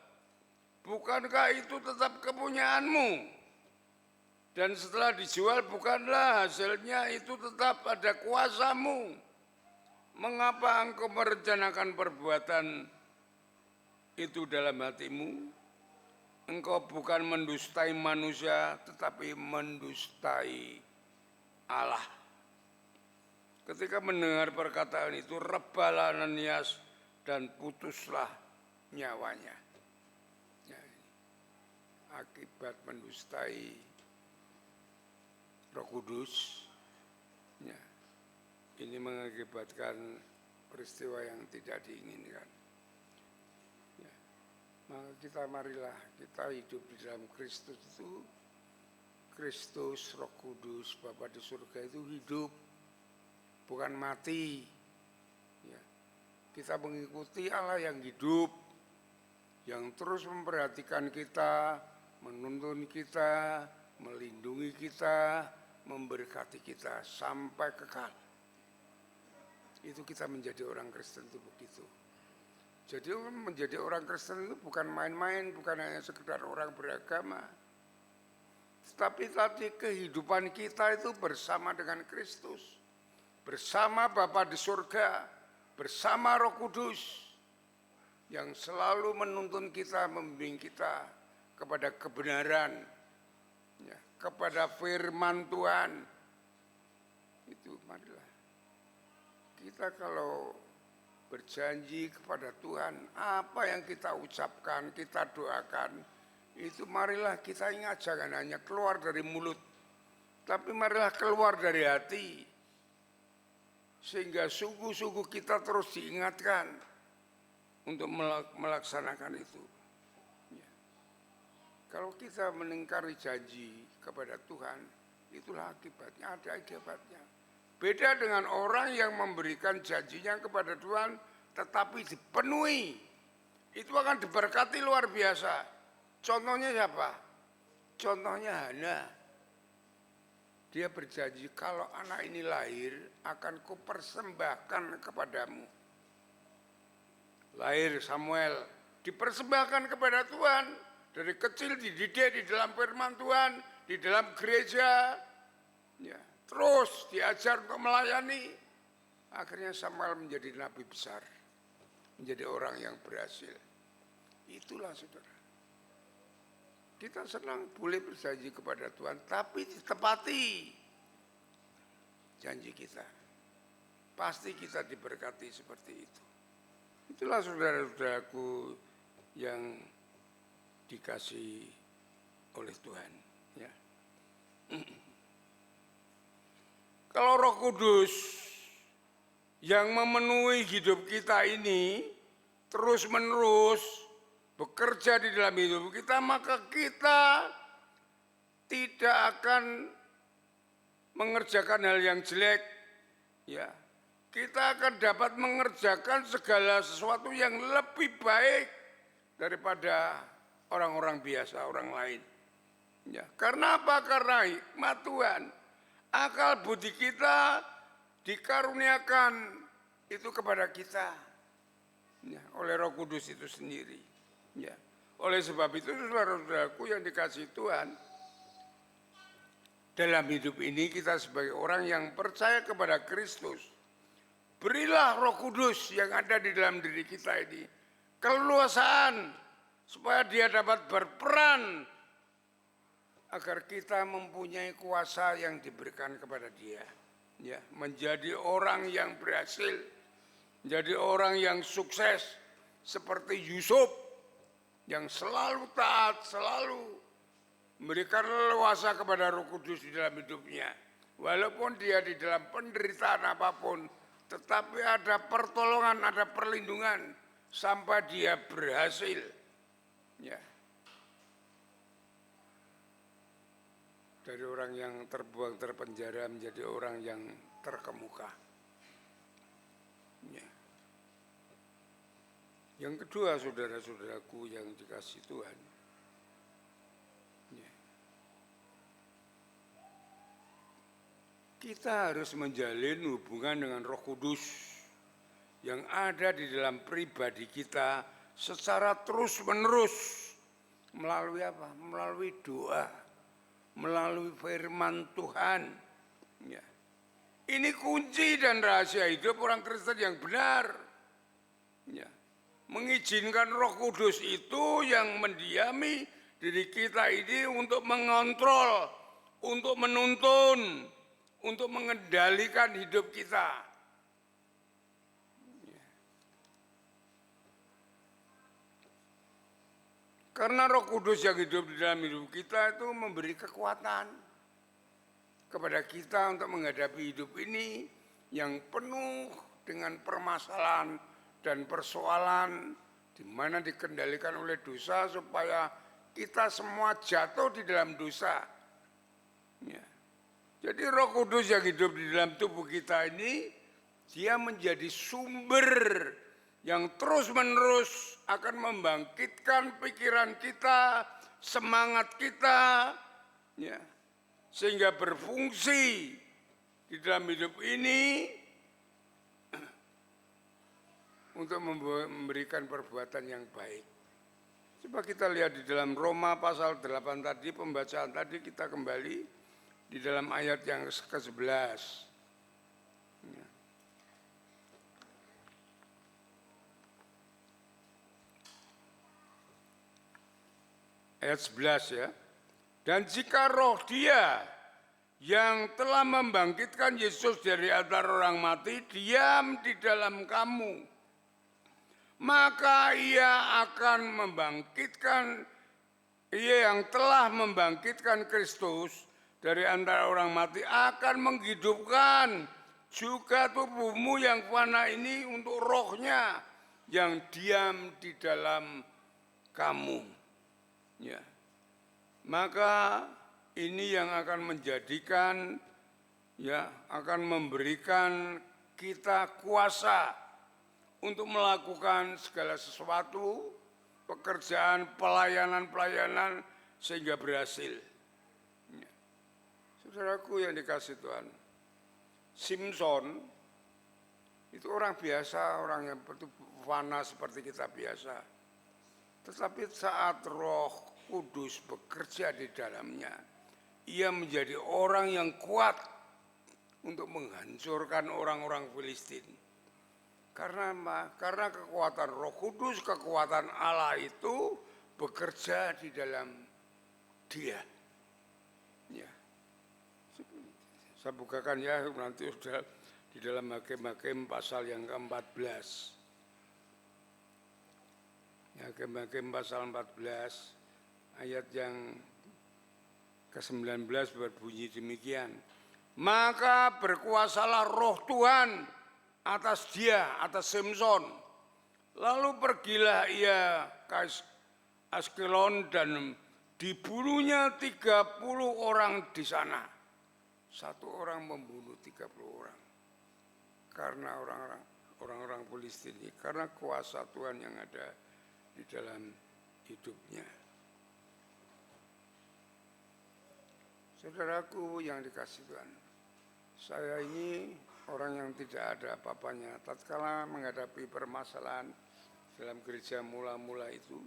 bukankah itu tetap kepunyaanmu? Dan setelah dijual, bukanlah hasilnya itu tetap ada kuasamu? Mengapa engkau merencanakan perbuatan itu dalam hatimu? Engkau bukan mendustai manusia, tetapi mendustai Allah. Ketika mendengar perkataan itu, rebalah Ananias dan putuslah nyawanya. Ya, akibat mendustai Roh Kudus, ya, ini mengakibatkan peristiwa yang tidak diinginkan. Ya, maka marilah kita hidup di dalam Kristus itu. Kristus, Roh Kudus, Bapa di surga itu hidup, bukan mati. Ya, kita mengikuti Allah yang hidup, yang terus memperhatikan kita, menuntun kita, melindungi kita, memberkati kita sampai kekal. Itu kita menjadi orang Kristen itu begitu. Jadi menjadi orang Kristen itu bukan main-main, bukan hanya sekedar orang beragama. Tetapi tadi kehidupan kita itu bersama dengan Kristus, bersama Bapa di surga, bersama Roh Kudus yang selalu menuntun kita, membimbing kita kepada kebenaran, ya, kepada firman Tuhan. Itu marilah kita kalau berjanji kepada Tuhan, apa yang kita ucapkan, kita doakan, itu marilah kita ingat, jangan hanya keluar dari mulut, tapi marilah keluar dari hati, sehingga sungguh-sungguh kita terus diingatkan untuk melaksanakan itu. Ya. Kalau kita meningkari janji kepada Tuhan, itulah akibatnya, ada akibatnya. Beda dengan orang yang memberikan janjinya kepada Tuhan, tetapi dipenuhi, itu akan diberkati luar biasa. Contohnya siapa? Contohnya Hana. Dia berjanji, kalau anak ini lahir akan kupersembahkan kepadamu. Lahir Samuel, dipersembahkan kepada Tuhan. Dari kecil dididik di dalam firman Tuhan, di dalam gereja. Ya, terus diajar untuk melayani. Akhirnya Samuel menjadi nabi besar. Menjadi orang yang berhasil. Itulah saudara. Kita senang boleh berjanji kepada Tuhan, tapi ditepati janji kita. Pasti kita diberkati seperti itu. Itulah saudara-saudaraku yang dikasihi oleh Tuhan. Ya. Kalau Roh Kudus yang memenuhi hidup kita ini terus-menerus bekerja di dalam hidup kita, maka kita tidak akan mengerjakan hal yang jelek. Ya, kita akan dapat mengerjakan segala sesuatu yang lebih baik daripada orang-orang biasa, orang lain. Ya, karena apa? Karena hikmat Tuhan, akal budi kita dikaruniakan itu kepada kita, ya, oleh Roh Kudus itu sendiri. Ya, oleh sebab itu saudara-saudaraku yang dikasihi Tuhan, dalam hidup ini kita sebagai orang yang percaya kepada Kristus, berilah Roh Kudus yang ada di dalam diri kita ini keleluasaan supaya dia dapat berperan agar kita mempunyai kuasa yang diberikan kepada dia. Ya, menjadi orang yang berhasil, menjadi orang yang sukses seperti Yusuf yang selalu taat, selalu memberikan leluasa kepada Roh Kudus di dalam hidupnya. Walaupun dia di dalam penderitaan apapun, tetapi ada pertolongan, ada perlindungan sampai dia berhasil. Ya. Dari orang yang terbuang terpenjara menjadi orang yang terkemuka. Ya. Yang kedua, saudara-saudaraku yang dikasihi Tuhan, ya, kita harus menjalin hubungan dengan Roh Kudus yang ada di dalam pribadi kita secara terus-menerus. Melalui apa? Melalui doa, melalui firman Tuhan. Ya. Ini kunci dan rahasia hidup orang Kristen yang benar. Ya. Mengizinkan Roh Kudus itu yang mendiami diri kita ini untuk mengontrol, untuk menuntun, untuk mengendalikan hidup kita. Karena Roh Kudus yang hidup di dalam hidup kita itu memberi kekuatan kepada kita untuk menghadapi hidup ini yang penuh dengan permasalahan dan persoalan di mana dikendalikan oleh dosa supaya kita semua jatuh di dalam dosa. Ya. Jadi Roh Kudus yang hidup di dalam tubuh kita ini, dia menjadi sumber yang terus-menerus akan membangkitkan pikiran kita, semangat kita, ya, sehingga berfungsi di dalam hidup ini untuk memberikan perbuatan yang baik. Coba kita lihat di dalam Roma pasal 8 tadi, pembacaan tadi kita kembali di dalam ayat yang ke-11. Ayat 11 ya. Dan jika roh dia yang telah membangkitkan Yesus dari antara orang mati diam di dalam kamu, maka ia yang telah membangkitkan Kristus dari antara orang mati akan menghidupkan juga tubuhmu yang fana ini untuk rohnya yang diam di dalam kamu. Ya. Maka ini yang akan menjadikan, ya, akan memberikan kita kuasa untuk melakukan segala sesuatu, pekerjaan, pelayanan sehingga berhasil. Ya. Saudaraku yang dikasih Tuhan, Simpson itu orang biasa, orang yang fana seperti kita biasa. Tetapi saat Roh Kudus bekerja di dalamnya, ia menjadi orang yang kuat untuk menghancurkan orang-orang Filistin. Karena kekuatan Roh Kudus, kekuatan Allah itu bekerja di dalam dia. Ya. Saya bukakan ya, nanti sudah di dalam Hakim-Hakim pasal yang ke-14. Hakim-Hakim pasal 14 ayat yang ke-19 berbunyi demikian. Maka berkuasalah roh Tuhan atas dia, atas Simpson. Lalu pergilah ia ke Askelon dan dibunuhnya 30 orang di sana. Satu orang membunuh 30 orang. Karena orang-orang Filistin ini, karena kuasa Tuhan yang ada di dalam hidupnya. Saudaraku yang dikasih Tuhan, saya ini orang yang tidak ada apa-apanya. Tatkala menghadapi permasalahan dalam gereja mula-mula itu,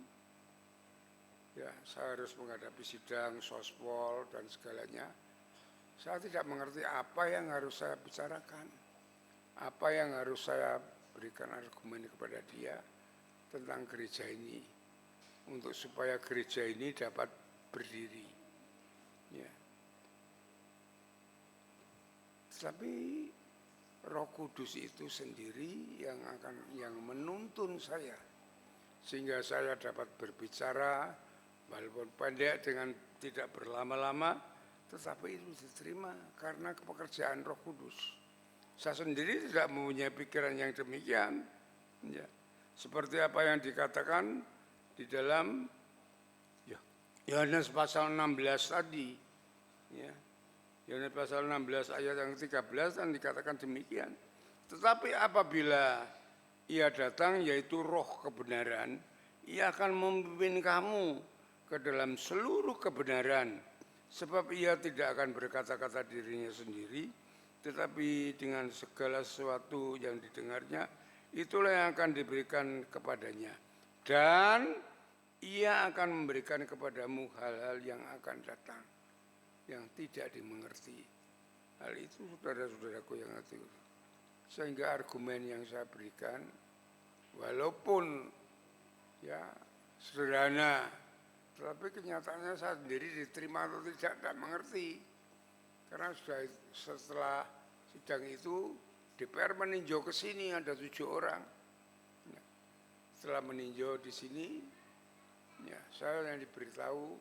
ya saya harus menghadapi sidang, sospol dan segalanya. Saya tidak mengerti apa yang harus saya bicarakan, apa yang harus saya berikan argumen kepada dia tentang gereja ini, untuk supaya gereja ini dapat berdiri. Ya. Tapi Roh Kudus itu sendiri yang menuntun saya, sehingga saya dapat berbicara walaupun pendek dengan tidak berlama-lama, tetapi itu diterima karena pekerjaan Roh Kudus. Saya sendiri tidak mempunyai pikiran yang demikian. Ya. Seperti apa yang dikatakan di dalam Yohanes pasal 16 tadi. Ya. Yohanes pasal 16 ayat yang 13 dan dikatakan demikian. Tetapi apabila ia datang, yaitu roh kebenaran, ia akan memimpin kamu ke dalam seluruh kebenaran. Sebab ia tidak akan berkata-kata dirinya sendiri, tetapi dengan segala sesuatu yang didengarnya, itulah yang akan diberikan kepadanya. Dan ia akan memberikan kepadamu hal-hal yang akan datang, yang tidak dimengerti. Hal itu saudara-saudaraku yang hati. Sehingga argumen yang saya berikan, walaupun ya sederhana, tetapi kenyataannya saya sendiri diterima atau tidak mengerti. Karena setelah sidang itu, DPR meninjau ke sini ada 7 orang. Setelah meninjau di sini, Ya, saya yang diberitahu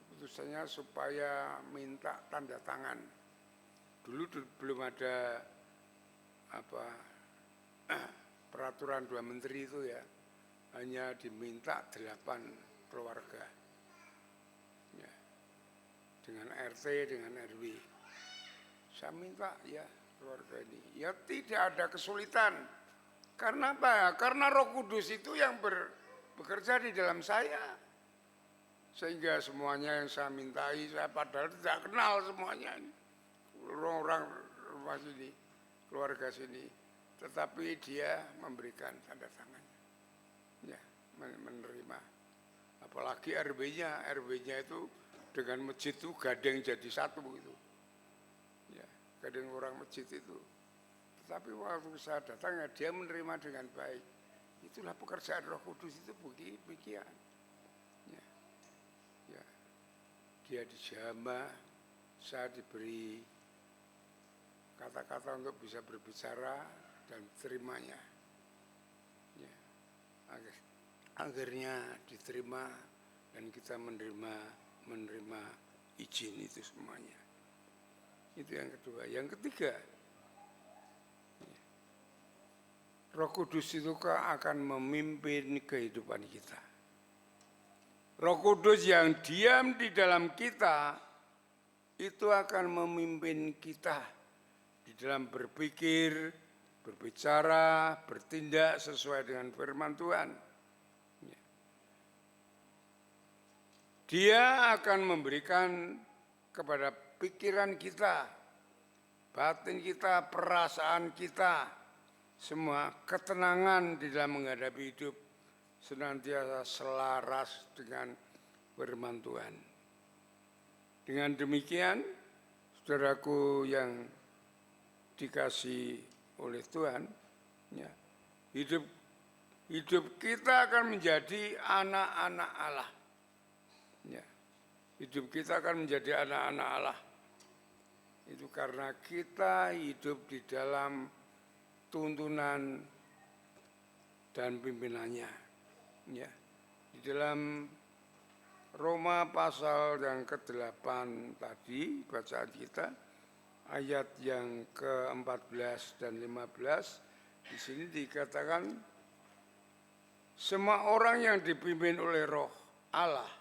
keputusannya supaya minta tanda tangan. Dulu belum ada apa peraturan 2 menteri itu ya, hanya diminta 8 keluarga. Ya, dengan RT, dengan RW. Saya minta ya keluarga ini. Ya tidak ada kesulitan. Karena apa? Karena Roh Kudus itu yang bekerja di dalam saya. Sehingga semuanya yang saya mintai, saya padahal tidak kenal semuanya ini. Orang rumah sini, keluarga sini. Tetapi dia memberikan tanda tangannya. Ya, menerima. Apalagi RW-nya itu dengan masjid itu gading jadi satu gitu. Ya, gading orang masjid itu. Tetapi waktu saya datang ya dia menerima dengan baik. Itulah pekerjaan Roh Kudus itu demikian. Ya. Ya. Dia dijamah, saya diberi kata-kata untuk bisa berbicara dan terimanya. Ya. Akhirnya diterima dan kita menerima izin itu semuanya. Itu yang kedua. Yang ketiga, Roh Kudus itu akan memimpin kehidupan kita. Roh Kudus yang diam di dalam kita itu akan memimpin kita di dalam berpikir, berbicara, bertindak sesuai dengan firman Tuhan. Dia akan memberikan kepada pikiran kita, batin kita, perasaan kita, semua ketenangan di dalam menghadapi hidup senantiasa selaras dengan firman Tuhan. Dengan demikian, saudaraku yang dikasihi oleh Tuhan, ya, hidup kita akan menjadi anak-anak Allah. Ya, hidup kita akan menjadi anak-anak Allah. Itu karena kita hidup di dalam tuntunan dan pimpinannya. Ya, di dalam Roma pasal yang ke-8 tadi bacaan kita, ayat yang ke-14 dan 15, di sini dikatakan semua orang yang dipimpin oleh Roh Allah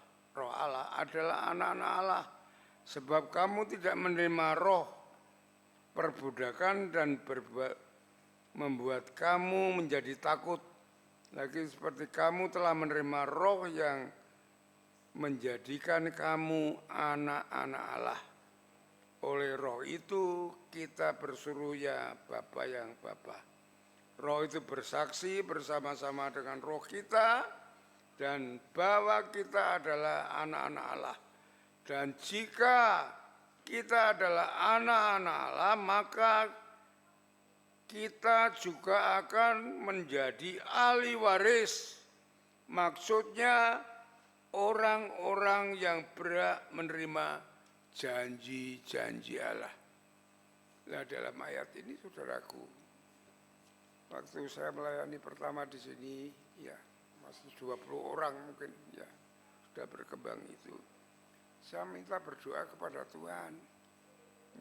adalah anak-anak Allah. Sebab kamu tidak menerima roh perbudakan dan membuat kamu menjadi takut. Lagi seperti kamu telah menerima roh yang menjadikan kamu anak-anak Allah. Oleh roh itu kita bersuruh ya Bapa yang Bapa. Roh itu bersaksi bersama-sama dengan roh kita dan bahwa kita adalah anak-anak Allah. Dan jika kita adalah anak-anak Allah, maka kita juga akan menjadi ahli waris. Maksudnya orang-orang yang berhak menerima janji-janji Allah. Nah, dalam ayat ini saudaraku, waktu saya melayani pertama di sini, ya masih 20 orang mungkin, ya sudah berkembang itu. Saya minta berdoa kepada Tuhan.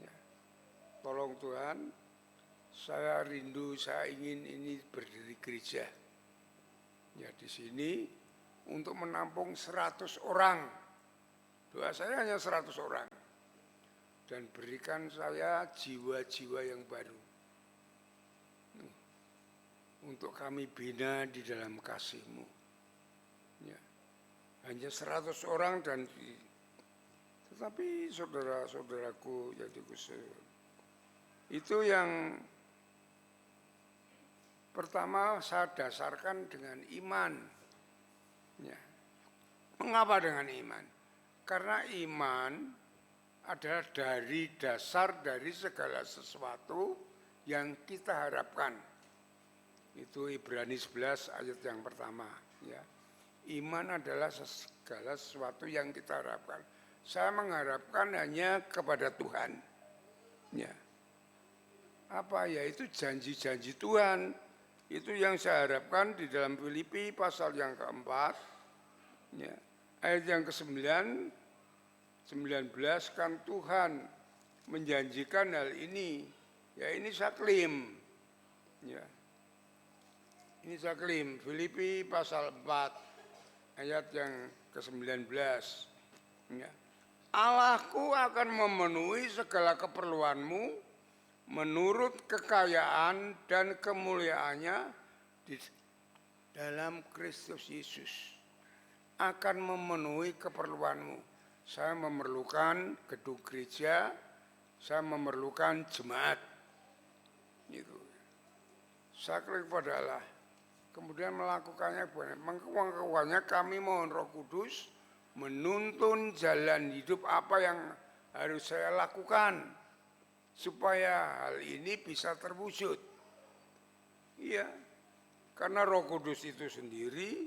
Ya, tolong Tuhan, saya rindu, saya ingin ini berdiri gereja. Ya di sini untuk menampung 100 orang. Doa saya hanya 100 orang. Dan berikan saya jiwa-jiwa yang baru. Untuk kami bina di dalam kasih-Mu. Ya, hanya 100 orang dan tetapi saudara-saudaraku yang dikhusus, itu yang pertama saya dasarkan dengan iman. Ya. Mengapa dengan iman? Karena iman adalah dari dasar dari segala sesuatu yang kita harapkan. Itu Ibrani 11 ayat yang pertama. Ya. Iman adalah segala sesuatu yang kita harapkan. Saya mengharapkan hanya kepada Tuhan. Ya. Apa ya? Itu janji-janji Tuhan. Itu yang saya harapkan di dalam Filipi pasal yang keempat, Ya. Ayat yang ke-9, 19 kan Tuhan menjanjikan hal ini. Ya ini saya klaim. Ya. Ini saya klaim. Filipi pasal 4 ayat yang ke-19. Ya. Allahku akan memenuhi segala keperluanmu menurut kekayaan dan kemuliaannya di dalam Kristus Yesus. Akan memenuhi keperluanmu. Saya memerlukan gedung gereja, saya memerlukan jemaat. Itu. Saya klik kepada Allah. Kemudian melakukannya, mengkuangnya kami mohon Roh Kudus menuntun jalan hidup apa yang harus saya lakukan supaya hal ini bisa terwujud. Iya, karena Roh Kudus itu sendiri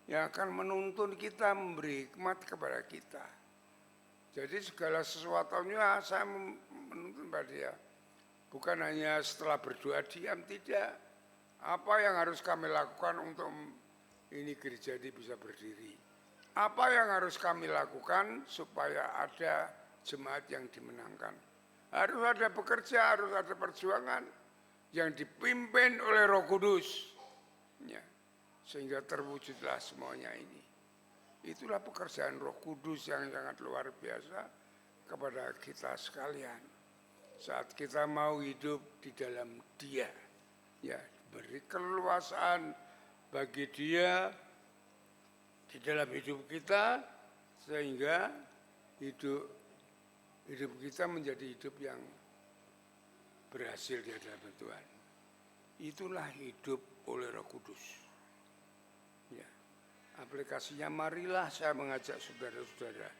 yang akan menuntun kita, memberi hikmat kepada kita. Jadi segala sesuatunya saya menuntun pada dia. Bukan hanya setelah berdoa diam, tidak. Apa yang harus kami lakukan untuk ini gereja ini bisa berdiri? Apa yang harus kami lakukan supaya ada jemaat yang dimenangkan? Harus ada bekerja, harus ada perjuangan yang dipimpin oleh Roh Kudus. Ya, sehingga terwujudlah semuanya ini. Itulah pekerjaan Roh Kudus yang sangat luar biasa kepada kita sekalian. Saat kita mau hidup di dalam Dia, ya, beri keleluasaan bagi Dia di dalam hidup kita sehingga hidup kita menjadi hidup yang berhasil di hadapan Tuhan. Itulah hidup oleh Roh Kudus. Ya. Aplikasinya marilah saya mengajak saudara-saudara.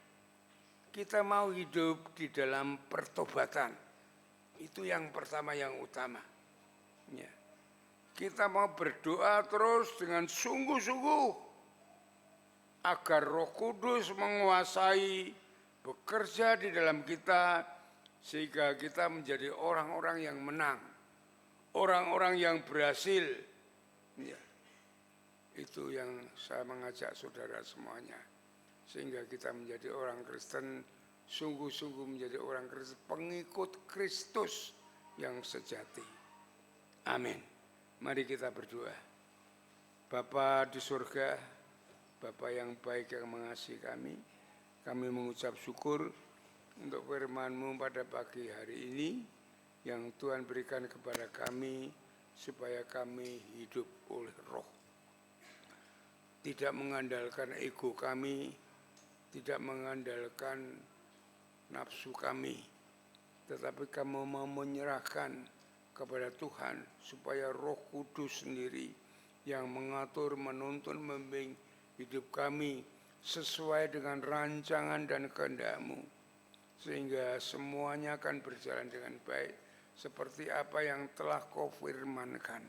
Kita mau hidup di dalam pertobatan. Itu yang pertama, yang utama. Ya. Kita mau berdoa terus dengan sungguh-sungguh agar Roh Kudus menguasai, bekerja di dalam kita sehingga kita menjadi orang-orang yang menang, orang-orang yang berhasil. Ya. Itu yang saya mengajak saudara semuanya, sehingga kita menjadi orang Kristen, sungguh-sungguh menjadi orang Kristen, pengikut Kristus yang sejati. Amin. Mari kita berdoa. Bapa di surga, Bapa yang baik yang mengasihi kami mengucap syukur untuk firman-Mu pada pagi hari ini yang Tuhan berikan kepada kami supaya kami hidup oleh Roh. Tidak mengandalkan ego kami, tidak mengandalkan nafsu kami, tetapi kami mau menyerahkan kepada Tuhan supaya Roh Kudus sendiri yang mengatur, menuntun, membimbing hidup kami sesuai dengan rancangan dan kehendak-Mu, sehingga semuanya akan berjalan dengan baik seperti apa yang telah Kau firmankan.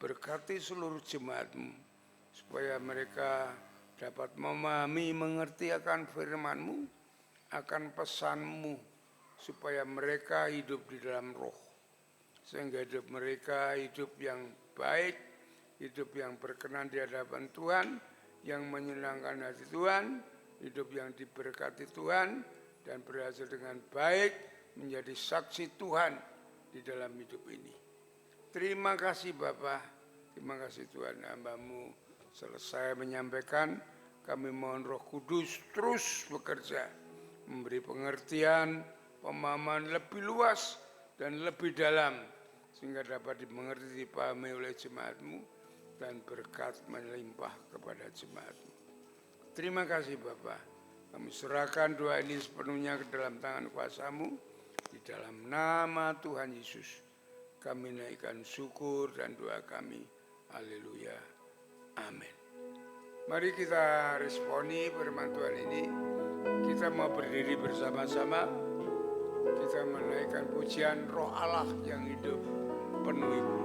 Berkati seluruh jemaat-Mu supaya mereka dapat memahami, mengerti akan firman-Mu, akan pesan-Mu, supaya mereka hidup di dalam Roh, sehingga hidup mereka hidup yang baik, hidup yang berkenan di hadapan Tuhan, yang menyenangkan hati Tuhan, hidup yang diberkati Tuhan, dan berhasil dengan baik menjadi saksi Tuhan di dalam hidup ini. Terima kasih Bapa, terima kasih Tuhan. Hamba-Mu selesai menyampaikan, kami mohon Roh Kudus terus bekerja, memberi pengertian, pemahaman lebih luas dan lebih dalam, sehingga dapat dimengerti, dipahami oleh jemaat-Mu, dan berkat melimpah kepada jemaat-Mu. Terima kasih Bapa. Kami serahkan doa ini sepenuhnya ke dalam tangan kuasa-Mu. Di dalam nama Tuhan Yesus kami naikkan syukur dan doa kami. Haleluya. Amin. Mari kita responi firman Tuhan ini. Kita mau berdiri bersama-sama. Kita menaikkan pujian Roh Allah yang hidup penuhiku.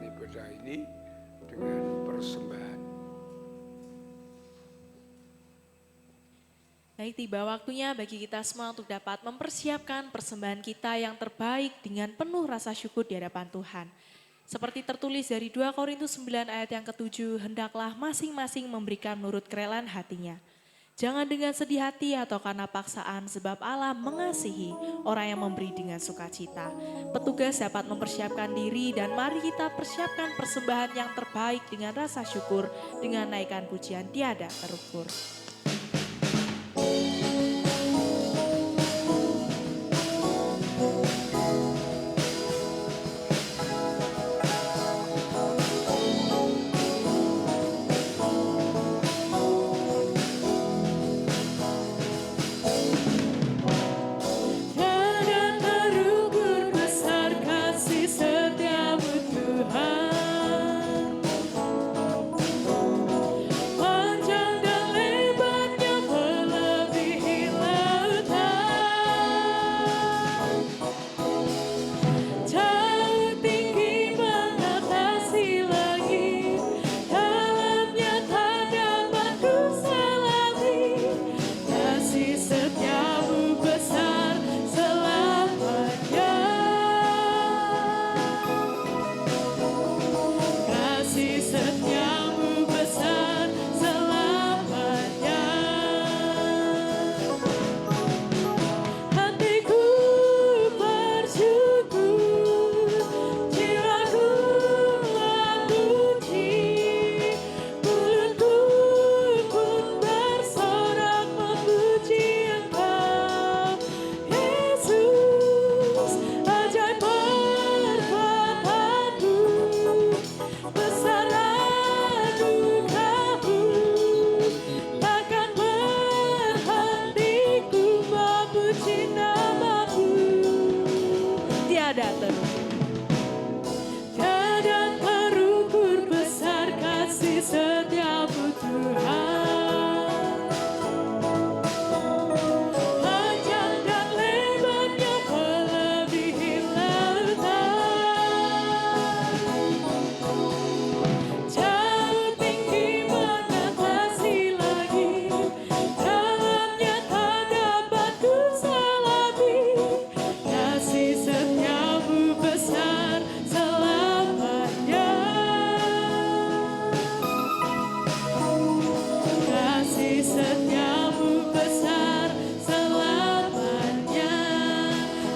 melakukan ibadah ini dengan persembahan. Baik, tiba waktunya bagi kita semua untuk dapat mempersiapkan persembahan kita yang terbaik dengan penuh rasa syukur di hadapan Tuhan. Seperti tertulis dari 2 Korintus 9 ayat yang ke-7, hendaklah masing-masing memberikan menurut kerelaan hatinya. Jangan dengan sedih hati atau karena paksaan, sebab Allah mengasihi orang yang memberi dengan sukacita. Petugas dapat mempersiapkan diri dan mari kita persiapkan persembahan yang terbaik dengan rasa syukur dengan naikkan pujian tiada terukur.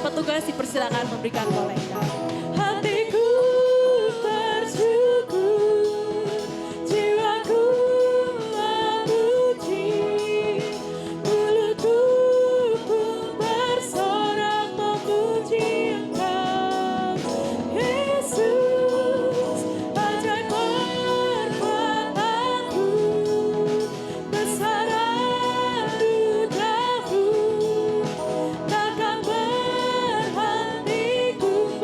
Petugas dipersilakan memberikan kolekta. Hatiku bersyukur, jiwaku memuji, mulutku pun bersorak memuji Engkau. Yesus, ajaib perbuatanmu, besar anugerahmu, takkan berhenti ku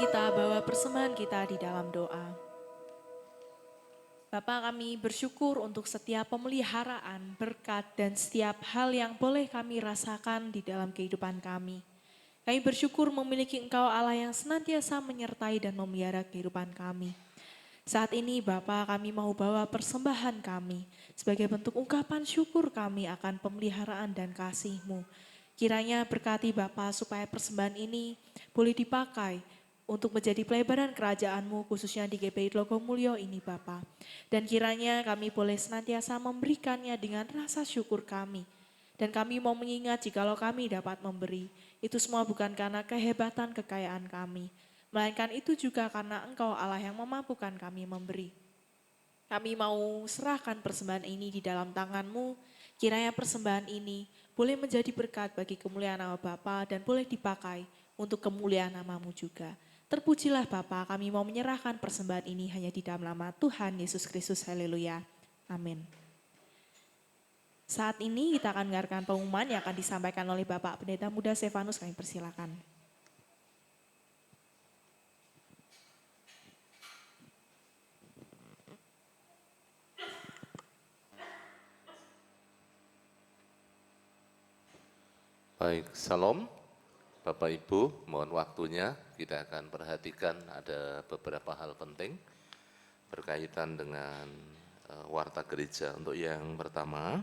kita bawa persembahan kita di dalam doa. Bapa, kami bersyukur untuk setiap pemeliharaan, berkat, dan setiap hal yang boleh kami rasakan di dalam kehidupan kami. Kami bersyukur memiliki Engkau Allah yang senantiasa menyertai dan memelihara kehidupan kami. Saat ini Bapa, kami mau bawa persembahan kami sebagai bentuk ungkapan syukur kami akan pemeliharaan dan kasih-Mu. Kiranya berkati Bapa supaya persembahan ini boleh dipakai untuk menjadi pelebaran kerajaan-Mu khususnya di GPI Logomulyo ini Bapa. Dan kiranya kami boleh senantiasa memberikannya dengan rasa syukur kami. Dan kami mau mengingat jikalau kami dapat memberi, itu semua bukan karena kehebatan kekayaan kami, melainkan itu juga karena Engkau Allah yang memampukan kami memberi. Kami mau serahkan persembahan ini di dalam tangan-Mu, kiranya persembahan ini boleh menjadi berkat bagi kemuliaan nama Bapa dan boleh dipakai untuk kemuliaan nama-Mu juga. Terpujilah Bapa, kami mau menyerahkan persembahan ini hanya di dalam nama Tuhan Yesus Kristus, haleluya, amin. Saat ini kita akan mendengarkan pengumuman yang akan disampaikan oleh Bapak Pendeta Muda Stefanus, kami persilakan. Baik, salam Bapak Ibu, mohon waktunya kita akan perhatikan ada beberapa hal penting berkaitan dengan warta gereja. Untuk yang pertama,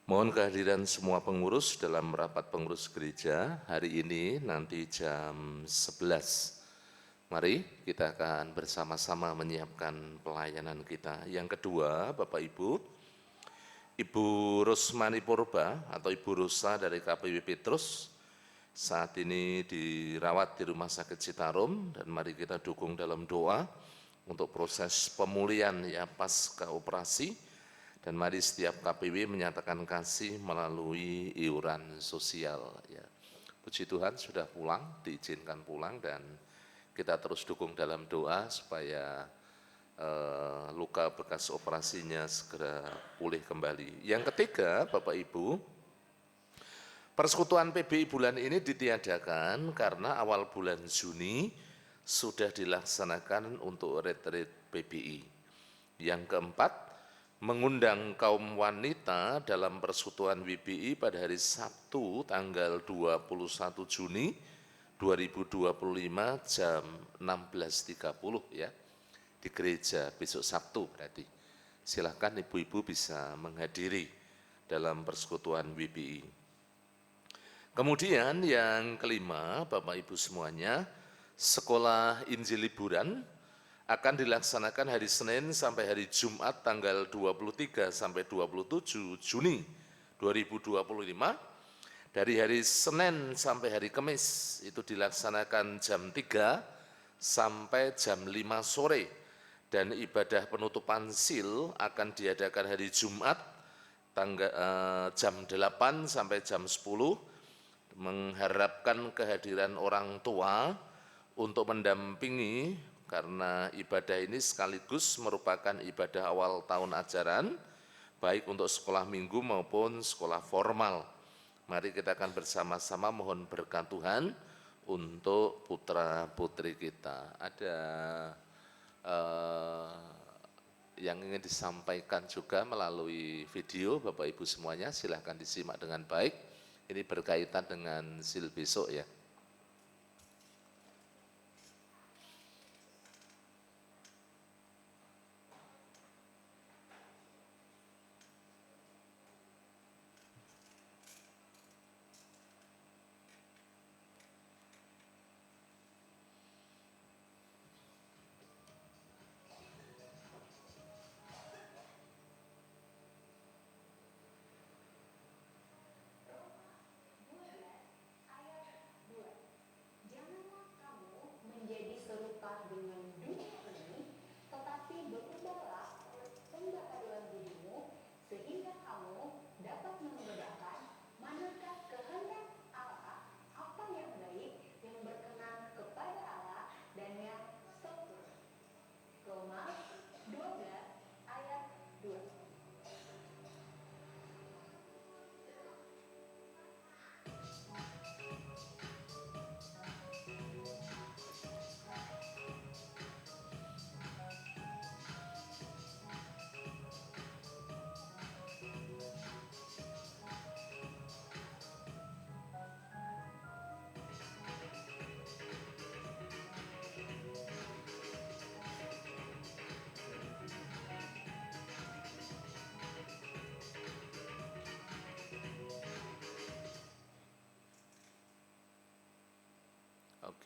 mohon kehadiran semua pengurus dalam rapat pengurus gereja hari ini nanti jam 11. Mari kita akan bersama-sama menyiapkan pelayanan kita. Yang kedua, Bapak Ibu, Ibu Rosmani Purba atau Ibu Rosa dari KPW Petrus saat ini dirawat di Rumah Sakit Citarum dan mari kita dukung dalam doa untuk proses pemulihan ya pasca operasi dan mari setiap KPW menyatakan kasih melalui iuran sosial ya. Puji Tuhan sudah pulang, diizinkan pulang dan kita terus dukung dalam doa supaya luka bekas operasinya segera pulih kembali. Yang ketiga, Bapak Ibu, persekutuan PBI bulan ini ditiadakan karena awal bulan Juni sudah dilaksanakan untuk retreat PBI. Yang keempat, mengundang kaum wanita dalam persekutuan WBI pada hari Sabtu tanggal 21 Juni 2025 jam 16.30 ya. Di gereja besok Sabtu berarti. Silahkan ibu-ibu bisa menghadiri dalam persekutuan WBI. Kemudian yang kelima, Bapak Ibu semuanya, sekolah Injil liburan akan dilaksanakan hari Senin sampai hari Jumat tanggal 23 sampai 27 Juni 2025. Dari hari Senin sampai hari Kamis itu dilaksanakan jam 3 sampai jam 5 sore. Dan ibadah penutupan sil akan diadakan hari Jumat jam 8 sampai jam 10 mengharapkan kehadiran orang tua untuk mendampingi karena ibadah ini sekaligus merupakan ibadah awal tahun ajaran baik untuk sekolah minggu maupun sekolah formal. Mari kita akan bersama-sama mohon berkat Tuhan untuk putra-putri kita. Ada yang ingin disampaikan juga melalui video Bapak Ibu semuanya, silahkan disimak dengan baik. Ini berkaitan dengan sil besok ya.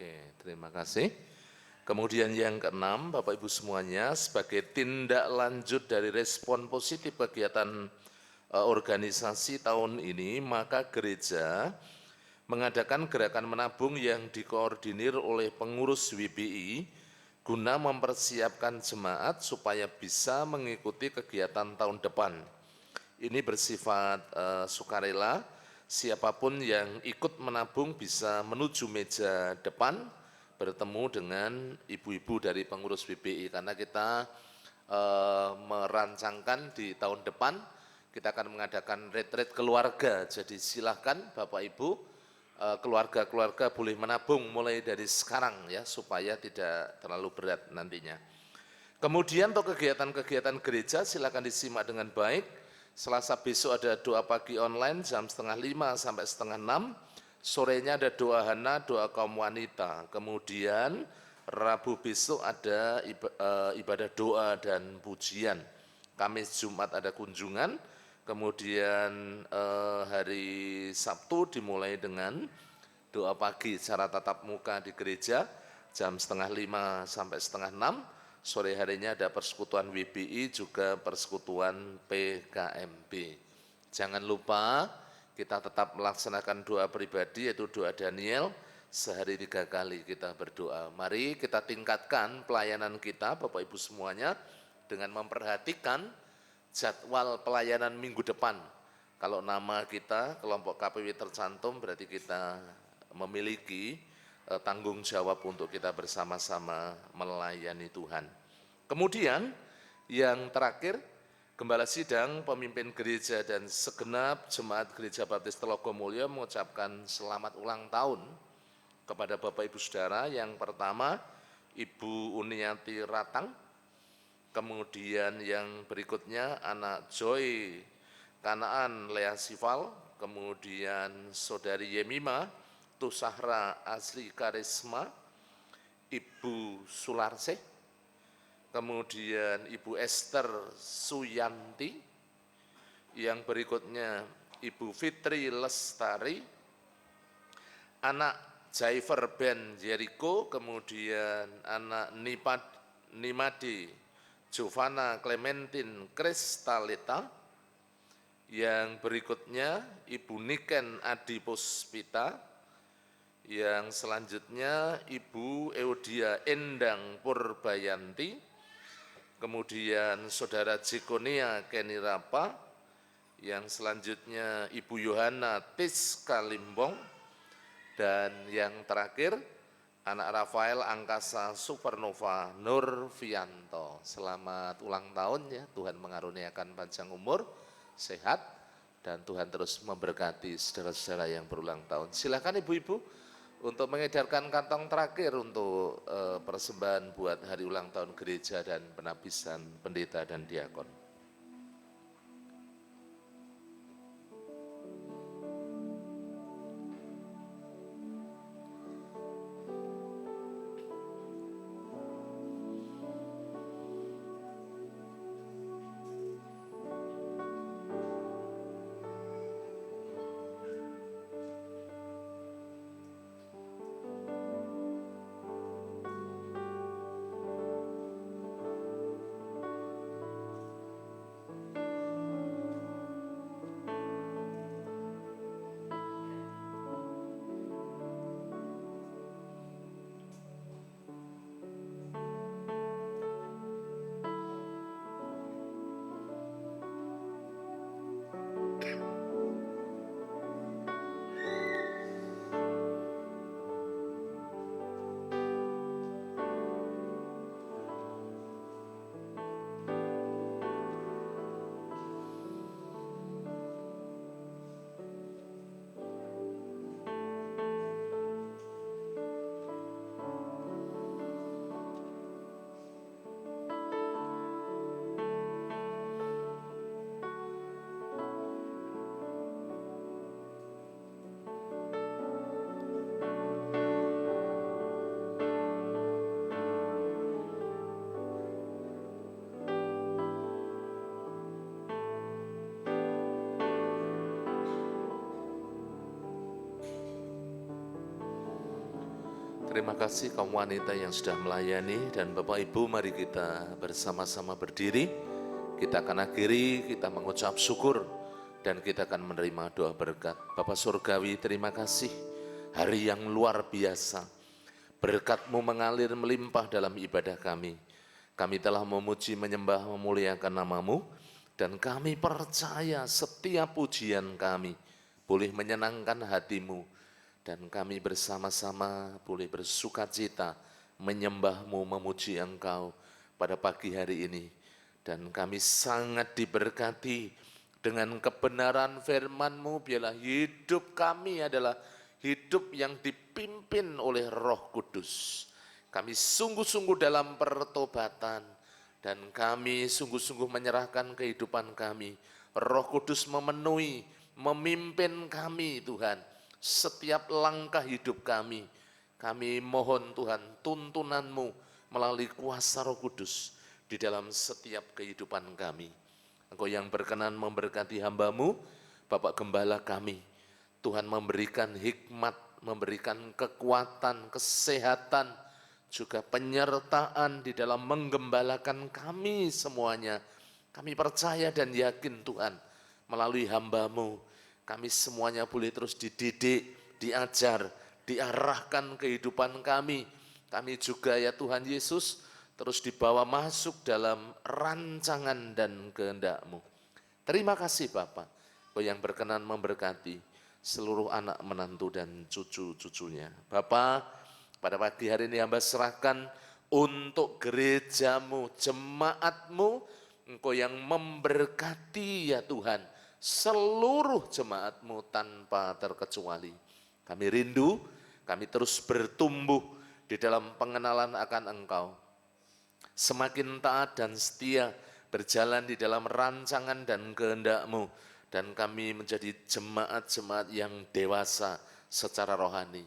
Oke, terima kasih. Kemudian yang keenam, Bapak Ibu semuanya, sebagai tindak lanjut dari respon positif kegiatan organisasi tahun ini, maka gereja mengadakan gerakan menabung yang dikoordinir oleh pengurus WBI guna mempersiapkan jemaat supaya bisa mengikuti kegiatan tahun depan. Ini bersifat sukarela, siapapun yang ikut menabung bisa menuju meja depan, bertemu dengan ibu-ibu dari pengurus WBI, karena kita merancangkan di tahun depan, kita akan mengadakan retreat keluarga, jadi silahkan Bapak Ibu, keluarga-keluarga boleh menabung mulai dari sekarang ya, supaya tidak terlalu berat nantinya. Kemudian untuk kegiatan-kegiatan gereja silakan disimak dengan baik. Selasa besok ada doa pagi online jam 5:30 sampai 5:30. Sorenya ada doa hana, doa kaum wanita. Kemudian Rabu besok ada ibadah doa dan pujian. Kamis Jumat ada kunjungan. Kemudian hari Sabtu dimulai dengan doa pagi secara tatap muka di gereja jam 5:30 sampai 5:30. Sore harinya ada persekutuan WBI juga persekutuan PKMB. Jangan lupa kita tetap melaksanakan doa pribadi yaitu doa Daniel, sehari 3 kali kita berdoa. Mari kita tingkatkan pelayanan kita Bapak Ibu semuanya dengan memperhatikan jadwal pelayanan minggu depan. Kalau nama kita, kelompok KPW tercantum, berarti kita memiliki tanggung jawab untuk kita bersama-sama melayani Tuhan. Kemudian yang terakhir, Gembala Sidang, pemimpin gereja dan segenap jemaat Gereja Baptis Telogomulyo mengucapkan selamat ulang tahun kepada Bapak Ibu Saudara. Yang pertama, Ibu Uniati Ratang. Kemudian yang berikutnya anak Joy Kanaan Lea Sival, kemudian Saudari Yemima Tusahra Asli Karisma, Ibu Sularseh, kemudian Ibu Esther Suyanti, yang berikutnya Ibu Fitri Lestari, anak Jaifer Ben Jericho, kemudian anak Nimadi Giovanna Clementine Kristalita, yang berikutnya Ibu Niken Adi Puspita, yang selanjutnya Ibu Eudia Endang Purbayanti, kemudian Saudara Jekonia Kenirapa, yang selanjutnya Ibu Yohana Tiska Limbong, dan yang terakhir anak Rafael Angkasa Supernova Nurfianto. Selamat ulang tahun ya, Tuhan mengaruniakan panjang umur, sehat, dan Tuhan terus memberkati saudara-saudara yang berulang tahun. Silakan ibu-ibu untuk mengedarkan kantong terakhir untuk persembahan buat hari ulang tahun gereja dan penabisan pendeta dan diakon. Terima kasih kaum wanita yang sudah melayani, dan Bapak Ibu mari kita bersama-sama berdiri. Kita akan akhiri, kita mengucap syukur dan kita akan menerima doa berkat. Bapak Surgawi, terima kasih hari yang luar biasa. Berkat-Mu mengalir melimpah dalam ibadah kami. Kami telah memuji, menyembah, memuliakan nama-Mu, dan kami percaya setiap pujian kami boleh menyenangkan hati-Mu, dan kami bersama-sama boleh bersukacita menyembah-Mu, memuji Engkau pada pagi hari ini. Dan kami sangat diberkati dengan kebenaran firman-Mu. Biarlah hidup kami adalah hidup yang dipimpin oleh Roh Kudus. Kami sungguh-sungguh dalam pertobatan, dan kami sungguh-sungguh menyerahkan kehidupan kami. Roh Kudus memenuhi, memimpin kami Tuhan, setiap langkah hidup kami. Kami mohon Tuhan tuntunan-Mu melalui kuasa Roh Kudus di dalam setiap kehidupan kami. Engkau yang berkenan memberkati hamba-Mu, Bapak Gembala kami. Tuhan memberikan hikmat, memberikan kekuatan, kesehatan, juga penyertaan di dalam menggembalakan kami semuanya. Kami percaya dan yakin Tuhan, melalui hamba-Mu, kami semuanya boleh terus dididik, diajar, diarahkan kehidupan kami. Kami juga ya Tuhan Yesus, terus dibawa masuk dalam rancangan dan kehendak-Mu. Terima kasih Bapa, Kau yang berkenan memberkati seluruh anak menantu dan cucu-cucunya. Bapa, pada pagi hari ini hamba serahkan untuk gereja-Mu, jemaat-Mu, Engkau yang memberkati ya Tuhan, seluruh jemaat-Mu tanpa terkecuali. Kami rindu, kami terus bertumbuh di dalam pengenalan akan Engkau. Semakin taat dan setia berjalan di dalam rancangan dan kehendak-Mu, dan kami menjadi jemaat-jemaat yang dewasa secara rohani.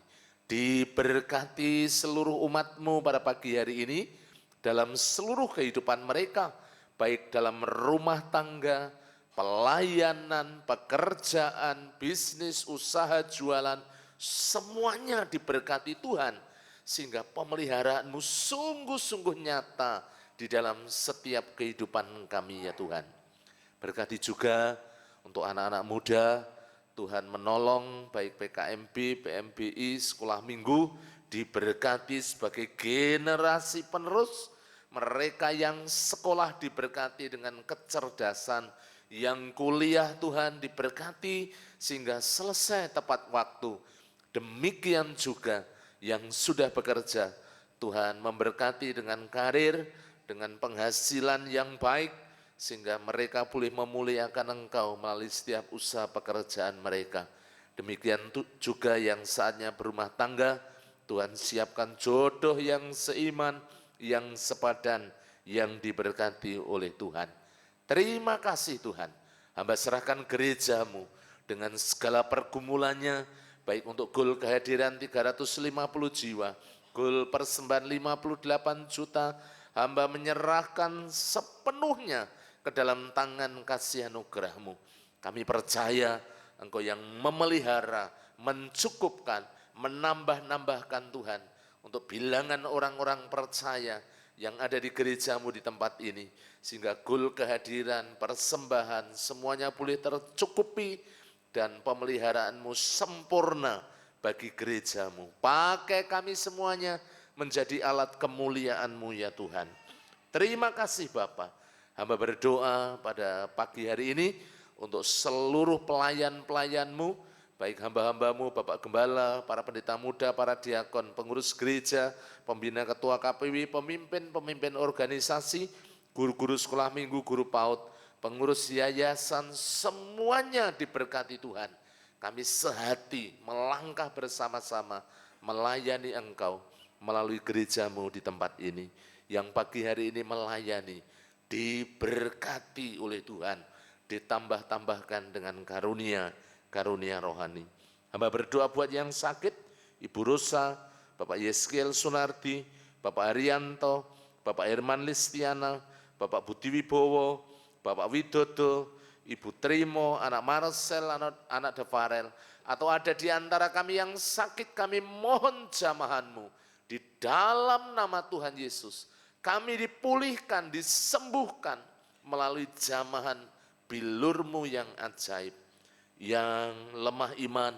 Diberkati seluruh umat-Mu pada pagi hari ini dalam seluruh kehidupan mereka, baik dalam rumah tangga, pelayanan, pekerjaan, bisnis, usaha, jualan, semuanya diberkati Tuhan, sehingga pemeliharaan-Mu sungguh-sungguh nyata di dalam setiap kehidupan kami ya Tuhan. Berkati juga untuk anak-anak muda, Tuhan menolong baik PKMB, PMBI, sekolah minggu, diberkati sebagai generasi penerus. Mereka yang sekolah diberkati dengan kecerdasan, yang kuliah Tuhan diberkati sehingga selesai tepat waktu. Demikian juga yang sudah bekerja, Tuhan memberkati dengan karir, dengan penghasilan yang baik, sehingga mereka boleh memuliakan Engkau melalui setiap usaha pekerjaan mereka. Demikian juga yang saatnya berumah tangga, Tuhan siapkan jodoh yang seiman, yang sepadan, yang diberkati oleh Tuhan. Terima kasih Tuhan, hamba serahkan gereja-Mu dengan segala pergumulannya, baik untuk goal kehadiran 350 jiwa, goal persembahan 58 juta, hamba menyerahkan sepenuhnya ke dalam tangan kasih anugerah-Mu. Kami percaya Engkau yang memelihara, mencukupkan, menambah-nambahkan Tuhan, untuk bilangan orang-orang percaya yang ada di gereja-Mu di tempat ini, sehingga goal kehadiran, persembahan, semuanya boleh tercukupi, dan pemeliharaan-Mu sempurna bagi gereja-Mu. Pakai kami semuanya menjadi alat kemuliaan-Mu ya Tuhan. Terima kasih Bapa. Hamba berdoa pada pagi hari ini untuk seluruh pelayan-pelayan-Mu, baik hamba-hamba-Mu, Bapak Gembala, para pendeta muda, para diakon, pengurus gereja, pembina ketua KPW, pemimpin-pemimpin organisasi, guru-guru sekolah minggu, guru PAUD, pengurus yayasan, semuanya diberkati Tuhan. Kami sehati melangkah bersama-sama melayani Engkau melalui gereja-Mu di tempat ini. Yang pagi hari ini melayani, diberkati oleh Tuhan, ditambah-tambahkan dengan karunia rohani. Hamba berdoa buat yang sakit, Ibu Rosa, Bapak Yeskiel Sunardi, Bapak Arianto, Bapak Herman Listiana, Bapak Budi Wibowo, Bapak Widodo, Ibu Trimo, anak Marcel, anak Devarel, atau ada di antara kami yang sakit, kami mohon jamahan-Mu Di dalam nama Tuhan Yesus, kami dipulihkan, disembuhkan melalui jamahan bilur-Mu yang ajaib. Yang lemah iman,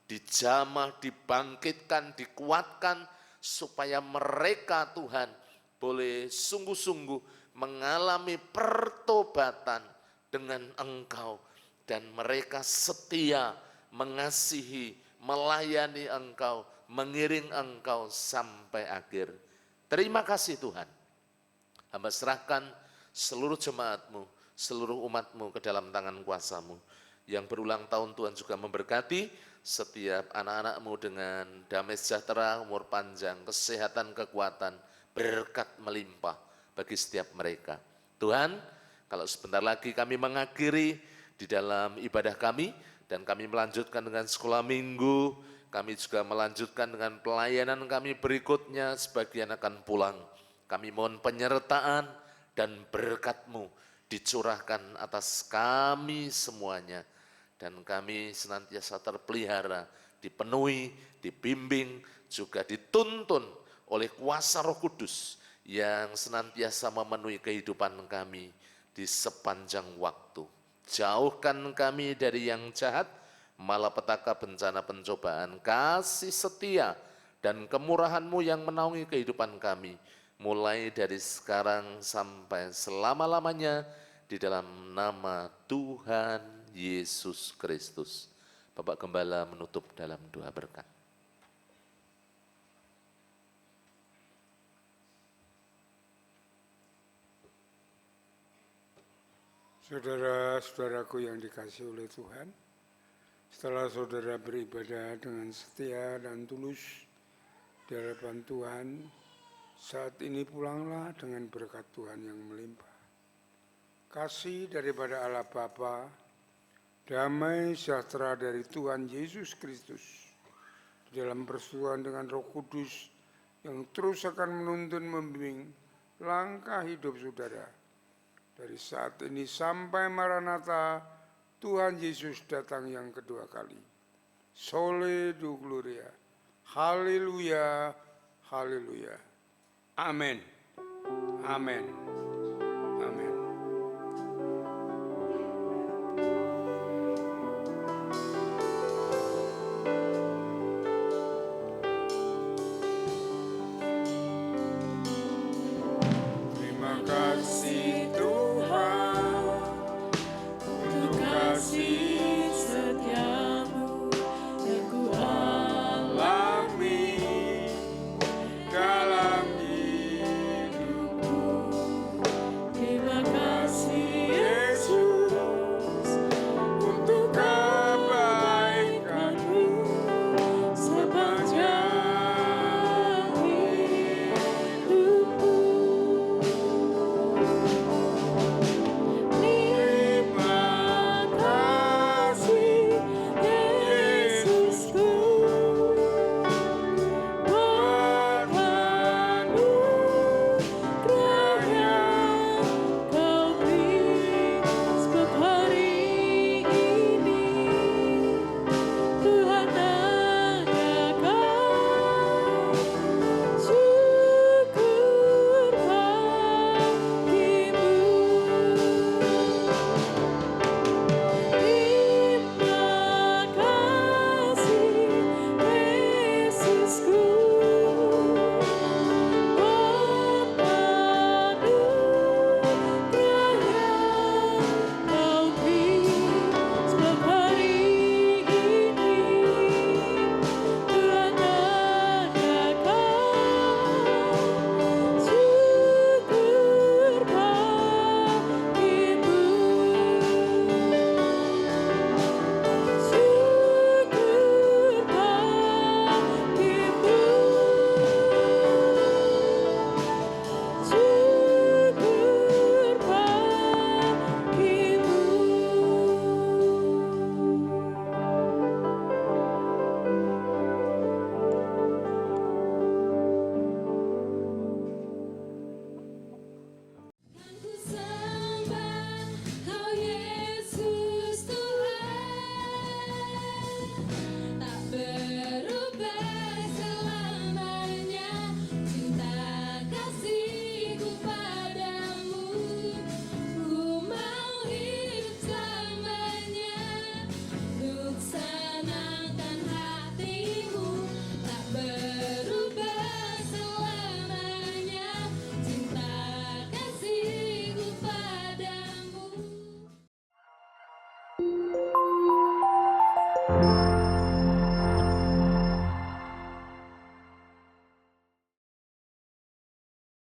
dijamah, dibangkitkan, dikuatkan, supaya mereka Tuhan boleh sungguh-sungguh mengalami pertobatan dengan Engkau. Dan mereka setia mengasihi, melayani Engkau, mengiring Engkau sampai akhir. Terima kasih Tuhan. Hamba serahkan seluruh jemaat-Mu, seluruh umat-Mu ke dalam tangan kuasa-Mu. Yang berulang tahun Tuhan juga memberkati setiap anak-anak-Mu dengan damai sejahtera, umur panjang, kesehatan, kekuatan, berkat melimpah bagi setiap mereka. Tuhan, kalau sebentar lagi kami mengakhiri di dalam ibadah kami, dan kami melanjutkan dengan sekolah minggu, kami juga melanjutkan dengan pelayanan kami berikutnya, sebagian akan pulang. Kami mohon penyertaan dan berkat-Mu dicurahkan atas kami semuanya. Dan kami senantiasa terpelihara, dipenuhi, dibimbing, juga dituntun oleh kuasa Roh Kudus yang senantiasa memenuhi kehidupan kami di sepanjang waktu. Jauhkan kami dari yang jahat, malapetaka, bencana, pencobaan, kasih setia dan kemurahan-Mu yang menaungi kehidupan kami, mulai dari sekarang sampai selama-lamanya, di dalam nama Tuhan Yesus Kristus. Bapak Gembala menutup dalam doa berkat. Saudara-saudaraku yang dikasihi oleh Tuhan, setelah saudara beribadah dengan setia dan tulus di hadapan Tuhan, saat ini pulanglah dengan berkat Tuhan yang melimpah. Kasih daripada Allah Bapa, damai sejahtera dari Tuhan Yesus Kristus, di dalam persekutuan dengan Roh Kudus yang terus akan menuntun membimbing langkah hidup saudara. Dari saat ini sampai Maranatha, Tuhan Yesus datang yang kedua kali. Sole Deo Gloria. Haleluya, haleluya. Amin. Amin.